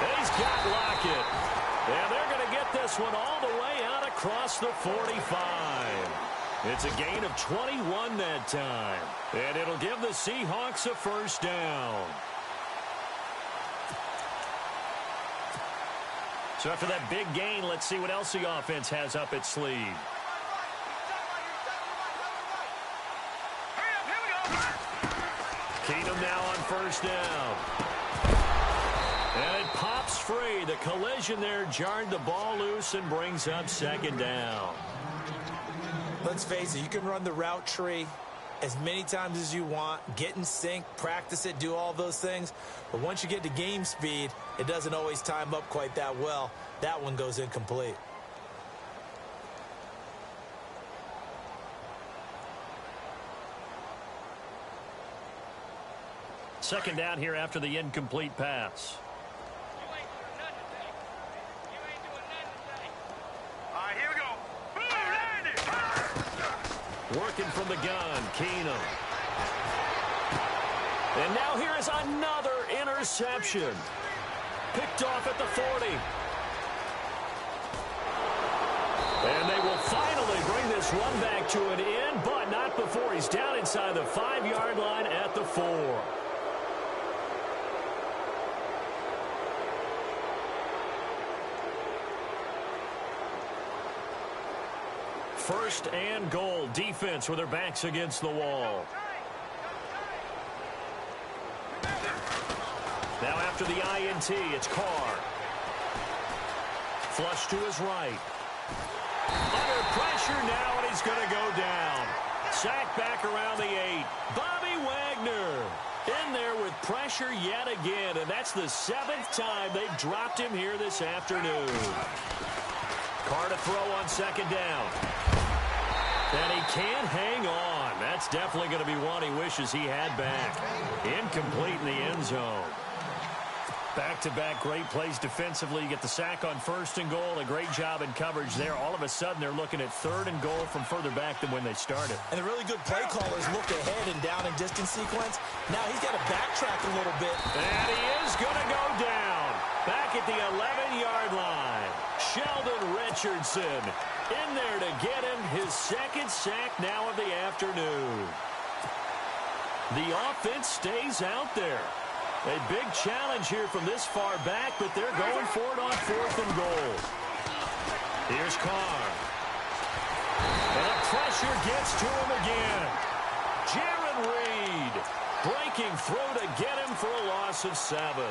And he's got Lockett. And they're going to get this one all the way out across the 45. It's a gain of 21 that time. And it'll give the Seahawks a 1st down. So after that big gain, let's see what else the offense has up its sleeve. Keenum now on 1st down. And it pops free. The collision there jarred the ball loose and brings up 2nd down. Let's face it, you can run the route tree as many times as you want, get in sync, practice it, do all those things. But once you get to game speed, it doesn't always time up quite that well. That one goes incomplete. Second down here after the incomplete pass. Here we go. Working from the gun, Keenum. And now here is another interception. Picked off at the 40. And they will finally bring this run back to an end, but not before he's down inside the 5-yard line at the 4. First and goal, defense with their backs against the wall. Now after the INT, it's Carr. Flush to his right. Under pressure now, and he's going to go down. Sack back around the 8. Bobby Wagner in there with pressure yet again, and that's the 7th time they've dropped him here this afternoon. Carr to throw on second down. And he can't hang on. That's definitely going to be one he wishes he had back. Incomplete in the end zone. Back-to-back great plays defensively. You get the sack on first and goal. A great job in coverage there. All of a sudden, they're looking at third and goal from further back than when they started. And the really good play callers look ahead and down and distance sequence. Now he's got to backtrack a little bit. And he is going to go down. Back at the 11-yard line. Sheldon Richardson in there to get him his second sack now of the afternoon. The offense stays out there. A big challenge here from this far back, but they're going for it on fourth and goal. Here's Carr. And the pressure gets to him again. Jaron Reed breaking through to get him for a loss of 7.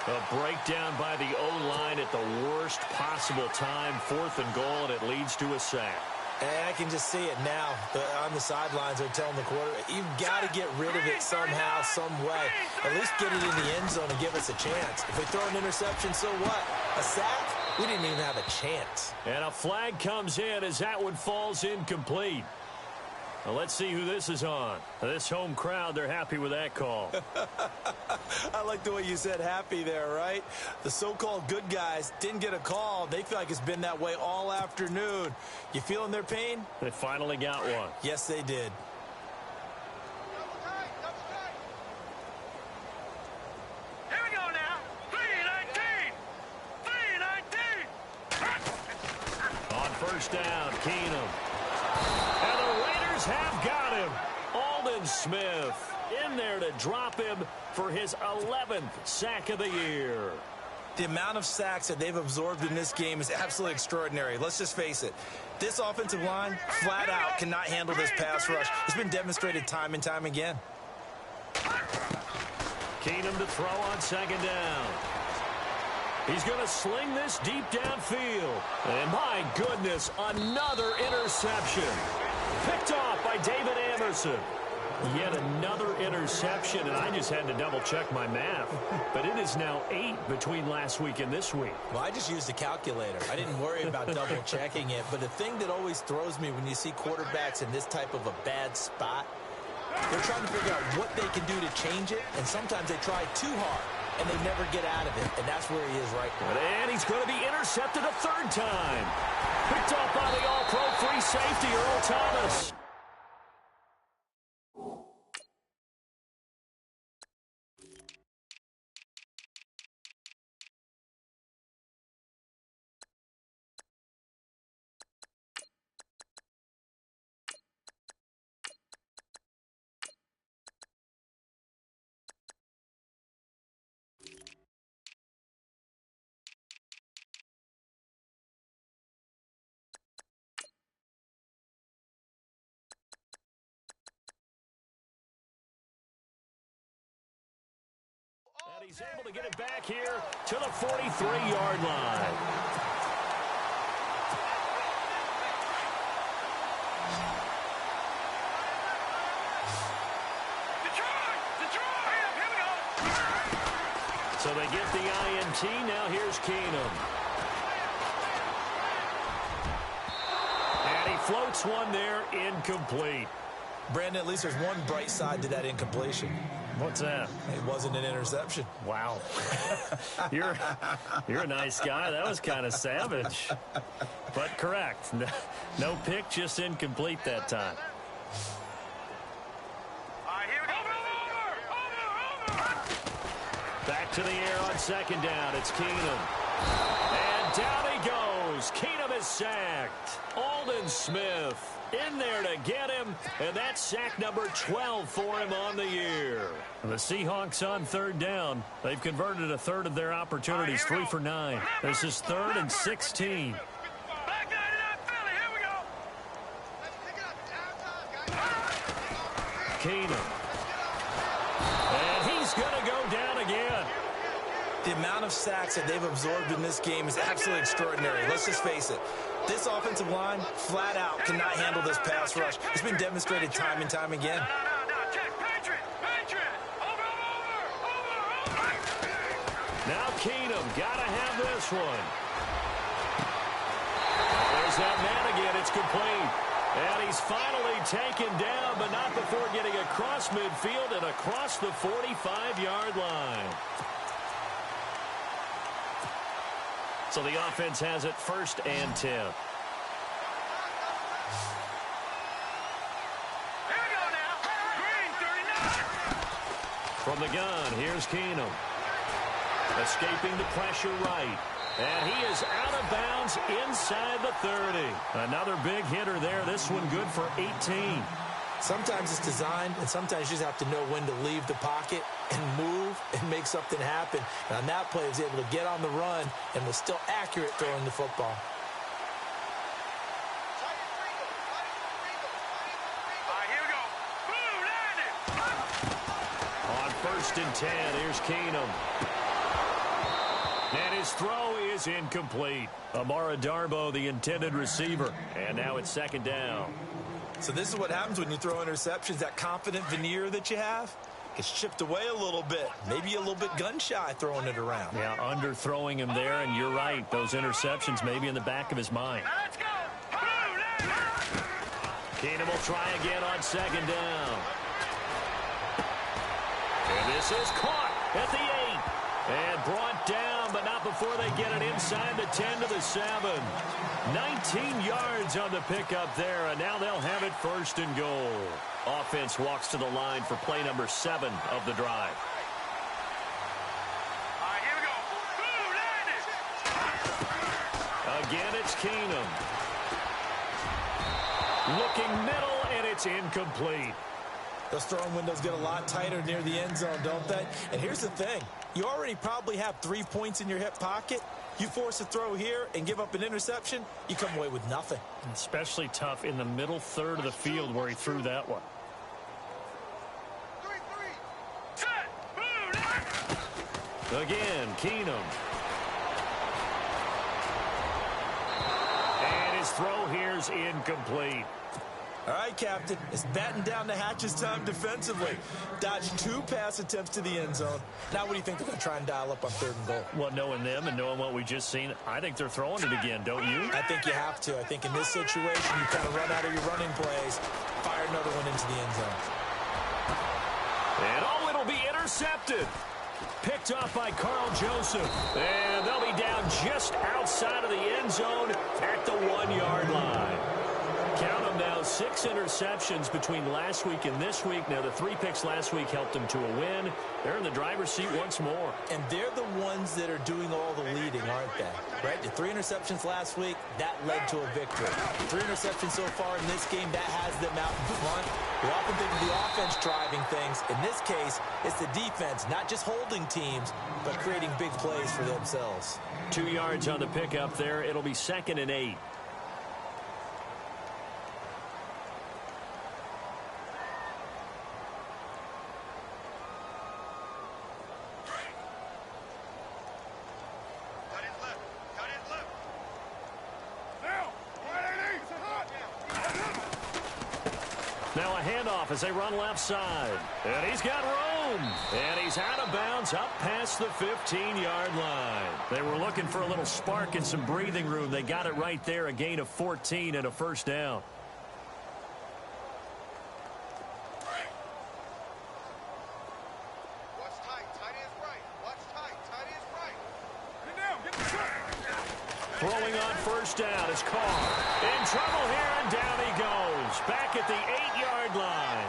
A breakdown by the O-line at the worst possible time. Fourth and goal, and it leads to a sack. And I can just see it now. On the sidelines, they're telling the quarterback, you've got to get rid of it somehow, some way. At least get it in the end zone and give us a chance. If they throw an interception, so what? A sack? We didn't even have a chance. And a flag comes in as that one falls incomplete. Well, let's see who this is on. This home crowd, they're happy with that call. I like the way you said happy there, right? The so-called good guys didn't get a call. They feel like it's been that way all afternoon. You feeling their pain? They finally got one. Yes, they did. Here we go now. 319. 319. On first down, Keenum. And the Raiders have got him. Aldon Smith in there to drop him for his 11th sack of the year. The amount of sacks that they've absorbed in this game is absolutely extraordinary. Let's just face it. This offensive line, flat out, cannot handle this pass rush. It's been demonstrated time and time again. Keenum to throw on second down. He's going to sling this deep downfield. And my goodness, another interception. Picked off by David Anderson. Yet another interception, and I just had to double-check my math. But it is now 8 between last week and this week. Well, I just used a calculator. I didn't worry about double-checking it. But the thing that always throws me when you see quarterbacks in this type of a bad spot, they're trying to figure out what they can do to change it, and sometimes they try too hard, and they never get out of it, and that's where he is right now. And he's going to be intercepted a third time. Picked off by the all-pro free safety, Earl Thomas. And he's able to get it back here to the 43-yard line. So they get the INT. Now here's Keenum. And he floats one there, incomplete. Brandon, at least there's one bright side to that incompletion. What's that? It wasn't an interception. Wow. You're a nice guy. That was kind of savage. But correct. No pick, just incomplete that time. All right, here we go. Over. Back to the air on second down. It's Keenum. And down he goes. Keenum is sacked. Aldon Smith in there to get him, and that's sack number 12 for him on the year. The Seahawks on third down. They've converted a third of their opportunities, 3 for 9. This is 3rd and 16. Back 99 Philly, here we go. Keenum. And he's going to go down again. The amount of sacks that they've absorbed in this game is absolutely extraordinary. Let's just face it. This offensive line, flat out, cannot handle this pass rush. It's been demonstrated time and time again. No. Check. Patriot. Over. Now Keenum, got to have this one. There's that man again. It's complete. And he's finally taken down, but not before getting across midfield and across the 45-yard line. So the offense has it 1st and 10. Here we go now. Green 39. From the gun, here's Keenum. Escaping the pressure right. And he is out of bounds inside the 30. Another big hitter there. This one good for 18. Sometimes it's designed, and sometimes you just have to know when to leave the pocket and move and make something happen. And on that play, he was able to get on the run and was still accurate throwing the football. All right, here we go. Blue, landing. On 1st and 10, here's Keenum. And his throw is incomplete. Amara Darboh, the intended receiver. And now it's 2nd down. So this is what happens when you throw interceptions. That confident veneer that you have gets chipped away a little bit. Maybe a little bit gun-shy throwing it around. Yeah, underthrowing him there, and you're right. Those interceptions may be in the back of his mind. Now let's go. Blue, landing. Keenum will try again on 2nd down. And this is caught at the 8. And brought down, but not before they get it inside the 10 to the 7. 19 yards on the pickup there, and now they'll have it 1st and goal. Offense walks to the line for play number 7 of the drive. All right, here we go. Blue, landing. Again, it's Keenum. Looking middle, and it's incomplete. Those throwing windows get a lot tighter near the end zone, don't they? And here's the thing. You already probably have 3 points in your hip pocket. You force a throw here and give up an interception, you come away with nothing. Especially tough in the middle third of the field where he threw that one. Set. Blue, landing. Again, Keenum. And his throw here's incomplete. All right, Captain, it's batten down the hatches time defensively. Dodged 2 pass attempts to the end zone. Now what do you think they're going to try and dial up on 3rd and goal? Well, knowing them and knowing what we just seen, I think they're throwing it again, don't you? I think you have to. I think in this situation, you kind of run out of your running plays, fire another one into the end zone. And it'll be intercepted. Picked off by Carl Joseph. And they'll be down just outside of the end zone at the 1-yard line. Count them now, 6 interceptions between last week and this week. Now, the 3 picks last week helped them to a win. They're in the driver's seat once more. And they're the ones that are doing all the leading, aren't they? Right? The 3 interceptions last week, that led to a victory. 3 interceptions so far in this game, that has them out in front. We often think of the offense driving things. In this case, it's the defense, not just holding teams, but creating big plays for themselves. 2 yards on the pickup there. It'll be 2nd and 8. Now a handoff as they run left side. And he's got room. boom. And he's out of bounds up past the 15-yard line. They were looking for a little spark and some breathing room. They got it right there, a gain of 14 and a first down. Throwing on first down is Carr. In trouble here, and down he goes. Back at the 8-yard line.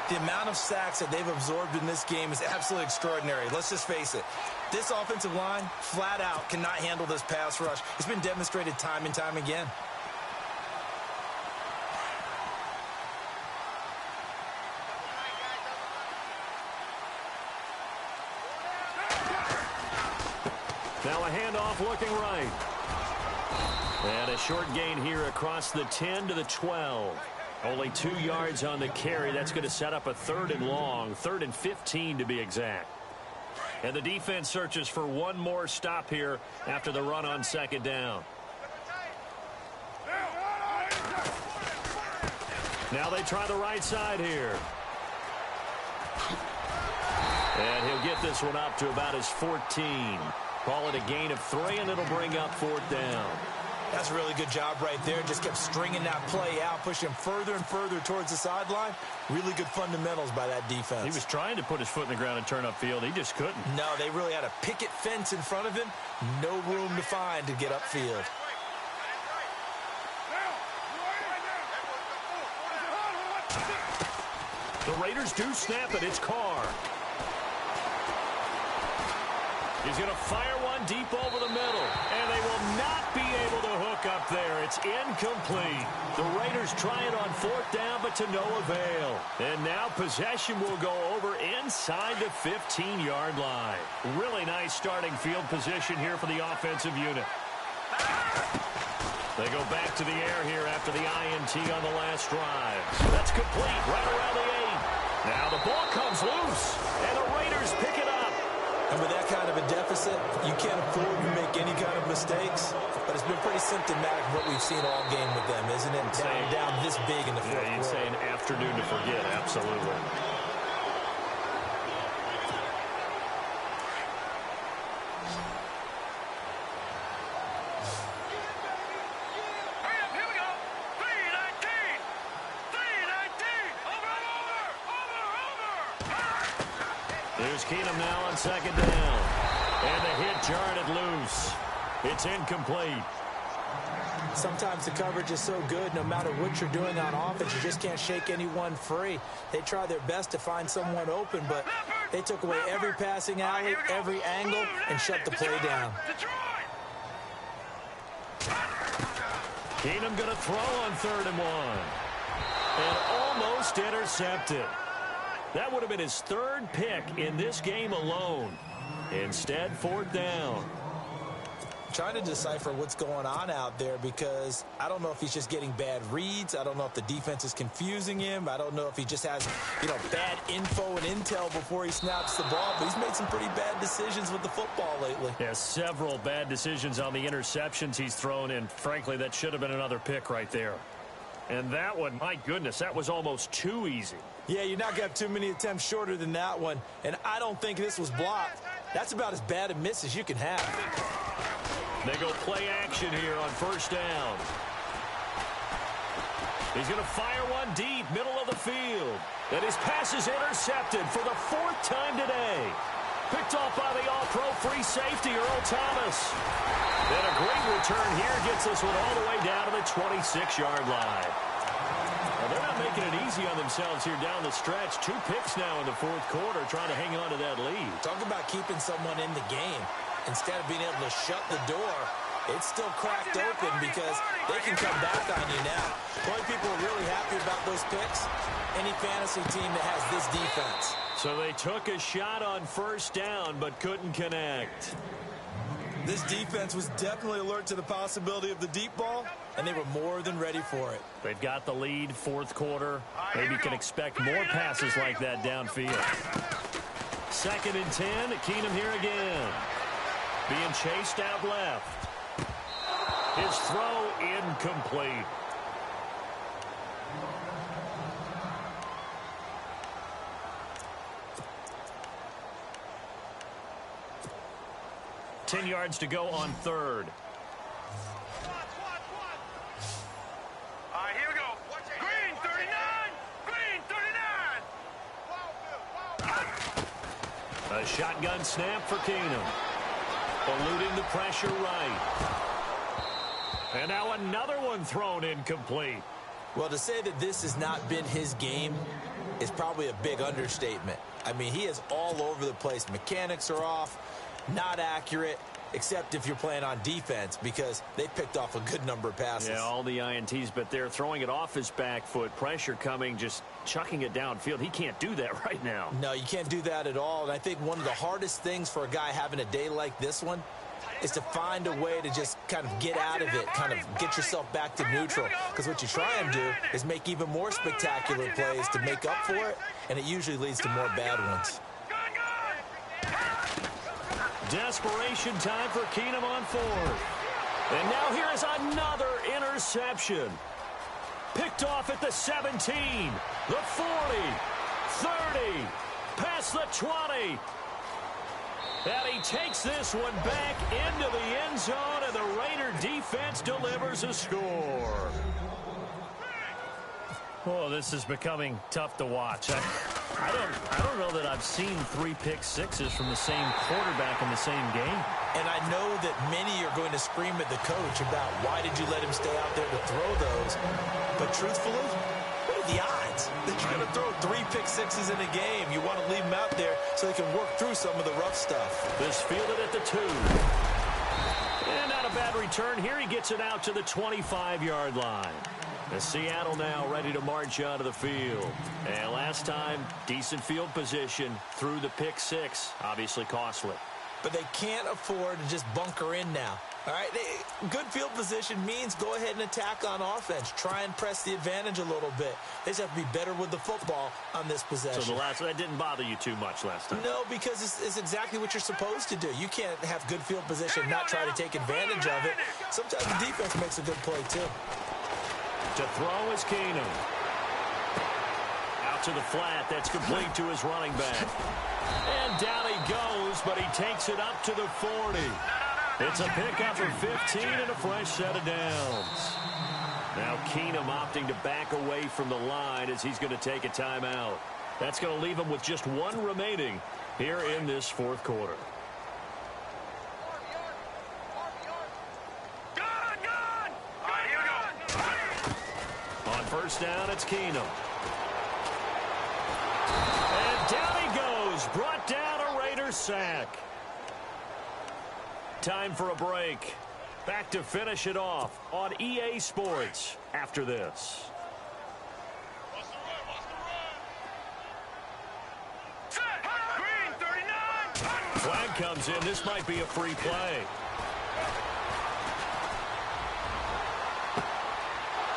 The amount of sacks that they've absorbed in this game is absolutely extraordinary. Let's just face it. This offensive line, flat out, cannot handle this pass rush. It's been demonstrated time and time again. Now a handoff looking right. And a short gain here across the 10 to the 12. Only 2 yards on the carry. That's going to set up a 3rd and long, 3rd and 15 to be exact. And the defense searches for one more stop here after the run on second down. Now they try the right side here. And he'll get this one up to about his 14. Call it a gain of 3, and it'll bring up 4th down. That's a really good job right there. Just kept stringing that play out, pushing further and further towards the sideline. Really good fundamentals by that defense. He was trying to put his foot in the ground and turn upfield. He just couldn't. No, they really had a picket fence in front of him. No room to find to get upfield. The Raiders do snap it. It's Carr. He's going to fire one deep over the middle, and they will not be able to hook up there. It's incomplete. The Raiders try it on 4th down, but to no avail. And now possession will go over inside the 15-yard line. Really nice starting field position here for the offensive unit. They go back to the air here after the INT on the last drive. That's complete right around the 8. Now the ball comes loose, and the Raiders pick it up. And with that kind of a deficit, you can't afford to make any kind of mistakes. But it's been pretty symptomatic of what we've seen all game with them, isn't it? Down this big in the fourth quarter. You'd say an afternoon to forget, absolutely. Here we go. 319. Over. There's Keenum now on second down. And the hit jarred it loose. It's incomplete. Sometimes the coverage is so good, no matter what you're doing on offense, you just can't shake anyone free. They try their best to find someone open, but they took away every passing alley, every angle, and shut the play down. Keenum going to throw on 3rd and 1. And almost intercepted. That would have been his 3rd pick in this game alone. Instead, 4th down. I'm trying to decipher what's going on out there because I don't know if he's just getting bad reads. I don't know if the defense is confusing him. I don't know if he just has, bad info and intel before he snaps the ball. But he's made some pretty bad decisions with the football lately. Yeah, several bad decisions on the interceptions he's thrown, and frankly, that should have been another pick right there. And that one, my goodness, that was almost too easy. Yeah, you knock out too many attempts shorter than that one, and I don't think this was blocked. That's about as bad a miss as you can have. They go play action here on 1st down. He's going to fire one deep, middle of the field. And his pass is intercepted for the 4th time today. Picked off by the all-pro free safety, Earl Thomas. And a great return here gets this one all the way down to the 26-yard line. Well, they're not making it easy on themselves here down the stretch. 2 picks now in the 4th quarter trying to hang on to that lead. Talk about keeping someone in the game. Instead of being able to shut the door, it's still cracked open because they can come back on you now. Boy, people are really happy about those picks. Any fantasy team that has this defense. So they took a shot on 1st down but couldn't connect. This defense was definitely alert to the possibility of the deep ball, and they were more than ready for it. They've got the lead, 4th quarter. Maybe can expect more passes like that downfield. 2nd and 10, Keenum here again. Being chased out left. His throw incomplete. 10 yards to go on third. All right, here we go. Green 39. Green 39. A shotgun snap for Keenum. Eluding the pressure right. And now another one thrown incomplete. Well, to say that this has not been his game is probably a big understatement. I mean, he is all over the place. Mechanics are off, not accurate, except if you're playing on defense, because they picked off a good number of passes. Yeah, all the INTs, but they're throwing it off his back foot. Pressure coming, just chucking it downfield. He can't do that right now. No, you can't do that at all. And I think one of the hardest things for a guy having a day like this one is to find a way to just kind of get out of it, kind of get yourself back to neutral. Because what you try and do is make even more spectacular plays to make up for it, and it usually leads to more bad ones. Desperation time for Keenum on fourth. And now here is another interception. Picked off at the 17, the 40, 30, past the 20. And he takes this one back into the end zone, and the Raider defense delivers a score. Oh, this is becoming tough to watch. I don't know that I've seen 3 pick sixes from the same quarterback in the same game. And I know that many are going to scream at the coach about why did you let him stay out there to throw those. But truthfully, what are the odds that you're going to throw 3 pick sixes in a game? You want to leave him out there so they can work through some of the rough stuff. This fielded at the 2. And not a bad return. Here he gets it out to the 25-yard line. The Seattle now ready to march out of the field. And last time, decent field position through the pick 6. Obviously costly. But they can't afford to just bunker in now. All right, good field position means go ahead and attack on offense. Try and press the advantage a little bit. They just have to be better with the football on this possession. So that didn't bother you too much last time? No, because it's exactly what you're supposed to do. You can't have good field position and not try to take advantage of it. Sometimes the defense makes a good play, too. To throw is Keenum. Out to the flat. That's complete to his running back. And down he goes, but he takes it up to the 40. It's a pickup of 15 and a fresh set of downs. Now Keenum opting to back away from the line as he's going to take a timeout. That's going to leave him with just 1 remaining here in this 4th quarter. First down, it's Keenum. And down he goes. Brought down a Raider sack. Time for a break. Back to finish it off on EA Sports after this. Green 39. Flag comes in. This might be a free play.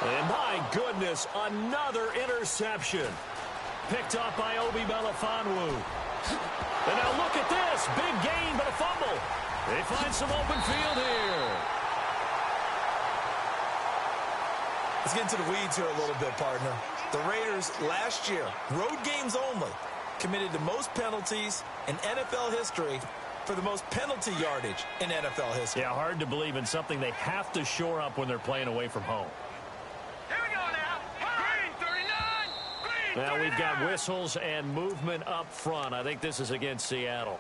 And my goodness, another interception. Picked off by Obi Melifonwu. And now look at this. Big gain, but a fumble. They find some open field here. Let's get into the weeds here a little bit, partner. The Raiders last year, road games only, committed the most penalties in NFL history for the most penalty yardage in NFL history. Yeah, hard to believe in something they have to shore up when they're playing away from home. Here we go now. Green 39. Green 39. Now we've got whistles and movement up front. I think this is against Seattle.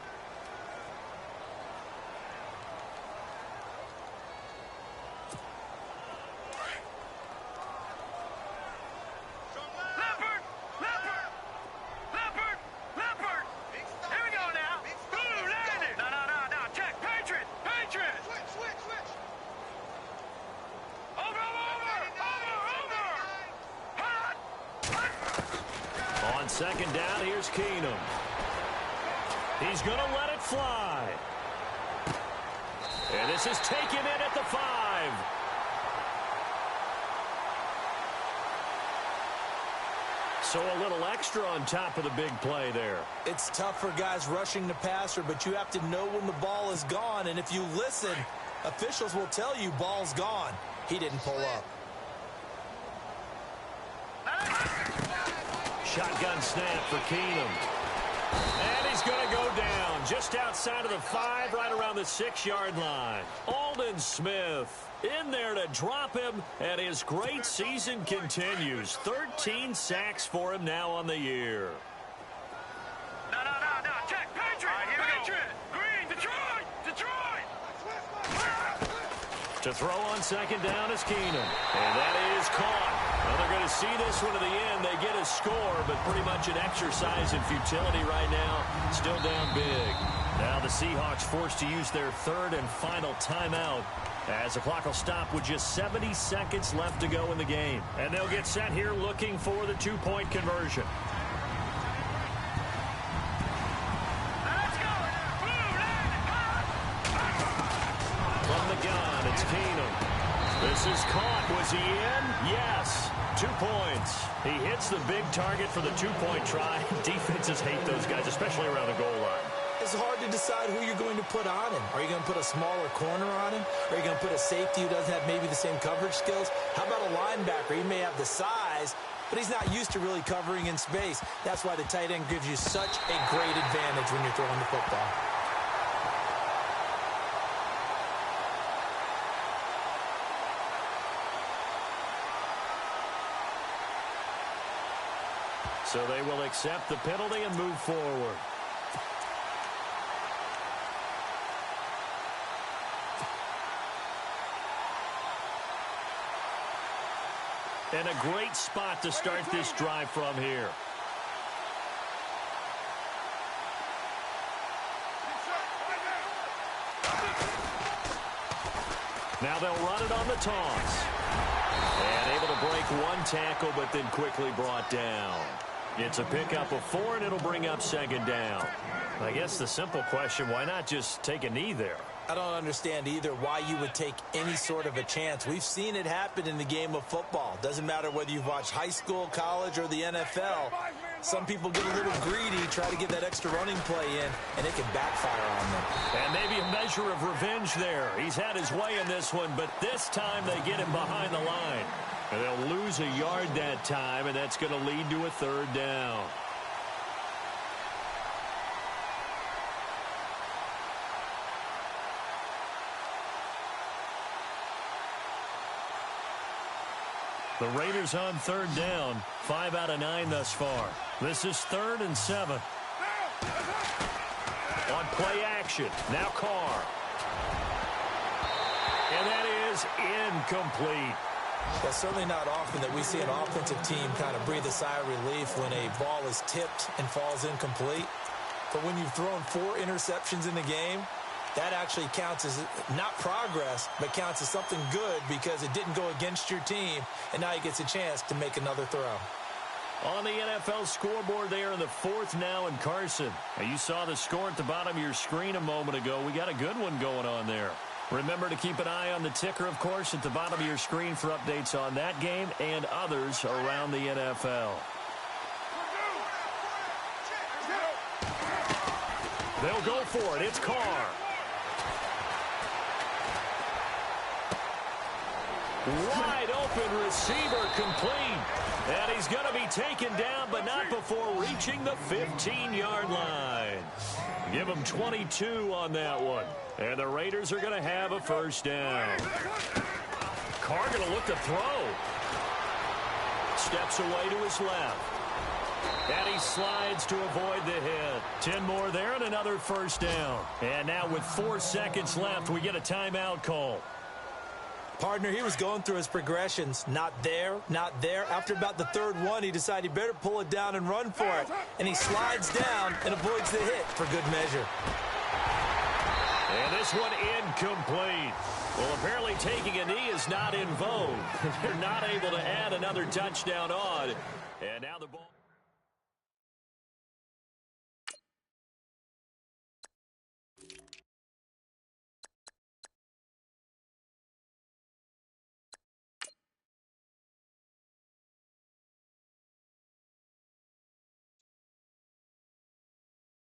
Second down, here's Keenum. He's going to let it fly. And this is taken in at the 5. So a little extra on top of the big play there. It's tough for guys rushing the passer, but you have to know when the ball is gone. And if you listen, officials will tell you ball's gone. He didn't pull up. Shotgun snap for Keenum. And he's going to go down just outside of the 5, right around the 6-yard line. Aldon Smith in there to drop him, and his great season continues. 13 sacks for him now on the year. No. Check. Patriot. Right, here Patriot. Green. Detroit. To throw on second down is Keenan. And that is caught. Well, they're going to see this one to the end. They get a score, but pretty much an exercise in futility right now. Still down big. Now the Seahawks forced to use their third and final timeout, as the clock will stop with just 70 seconds left to go in the game. And they'll get set here looking for the 2-point conversion. From the gun, it's Keenum. This is caught. Was he in? Yes. 2 points. He hits the big target for the 2-point try. Defenses hate those guys, especially around the goal line. It's hard to decide who you're going to put on him. Are you going to put a smaller corner on him? Are you going to put a safety who doesn't have maybe the same coverage skills? How about a linebacker? He may have the size, but he's not used to really covering in space. That's why the tight end gives you such a great advantage when you're throwing the football. So they will accept the penalty and move forward. And a great spot to start this drive from here. Now they'll run it on the toss. And able to break one tackle, but then quickly brought down. It's a pickup of 4, and it'll bring up second down. I guess the simple question, why not just take a knee there? I don't understand either why you would take any sort of a chance. We've seen it happen in the game of football. Doesn't matter whether you've watched high school, college, or the NFL. Some people get a little greedy, try to get that extra running play in, and it can backfire on them. And maybe a measure of revenge there. He's had his way in this one, but this time they get him behind the line. And they'll lose a yard that time, and that's going to lead to a third down. The Raiders on third down, 5 out of 9 thus far. This is 3rd and 7. On play action, now Carr. And that is incomplete. It's certainly not often that we see an offensive team kind of breathe a sigh of relief when a ball is tipped and falls incomplete. But when you've thrown 4 interceptions in the game, that actually counts as not progress, but counts as something good because it didn't go against your team, and now he gets a chance to make another throw. On the NFL scoreboard there in the 4th now in Carson. Now you saw the score at the bottom of your screen a moment ago. We got a good one going on there. Remember to keep an eye on the ticker, of course, at the bottom of your screen for updates on that game and others around the NFL. They'll go for it. It's Carr. Wide open receiver complete. And he's going to be taken down, but not before reaching the 15-yard line. Give him 22 on that one. And the Raiders are going to have a first down. Carr going to look to throw. Steps away to his left. And he slides to avoid the hit. 10 more there and another first down. And now with 4 seconds left, we get a timeout call. Partner, he was going through his progressions. Not there, not there. After about the 3rd one, he decided he better pull it down and run for it. And he slides down and avoids the hit for good measure. And this one incomplete. Well, apparently taking a knee is not in vogue. They're not able to add another touchdown on. And now the ball.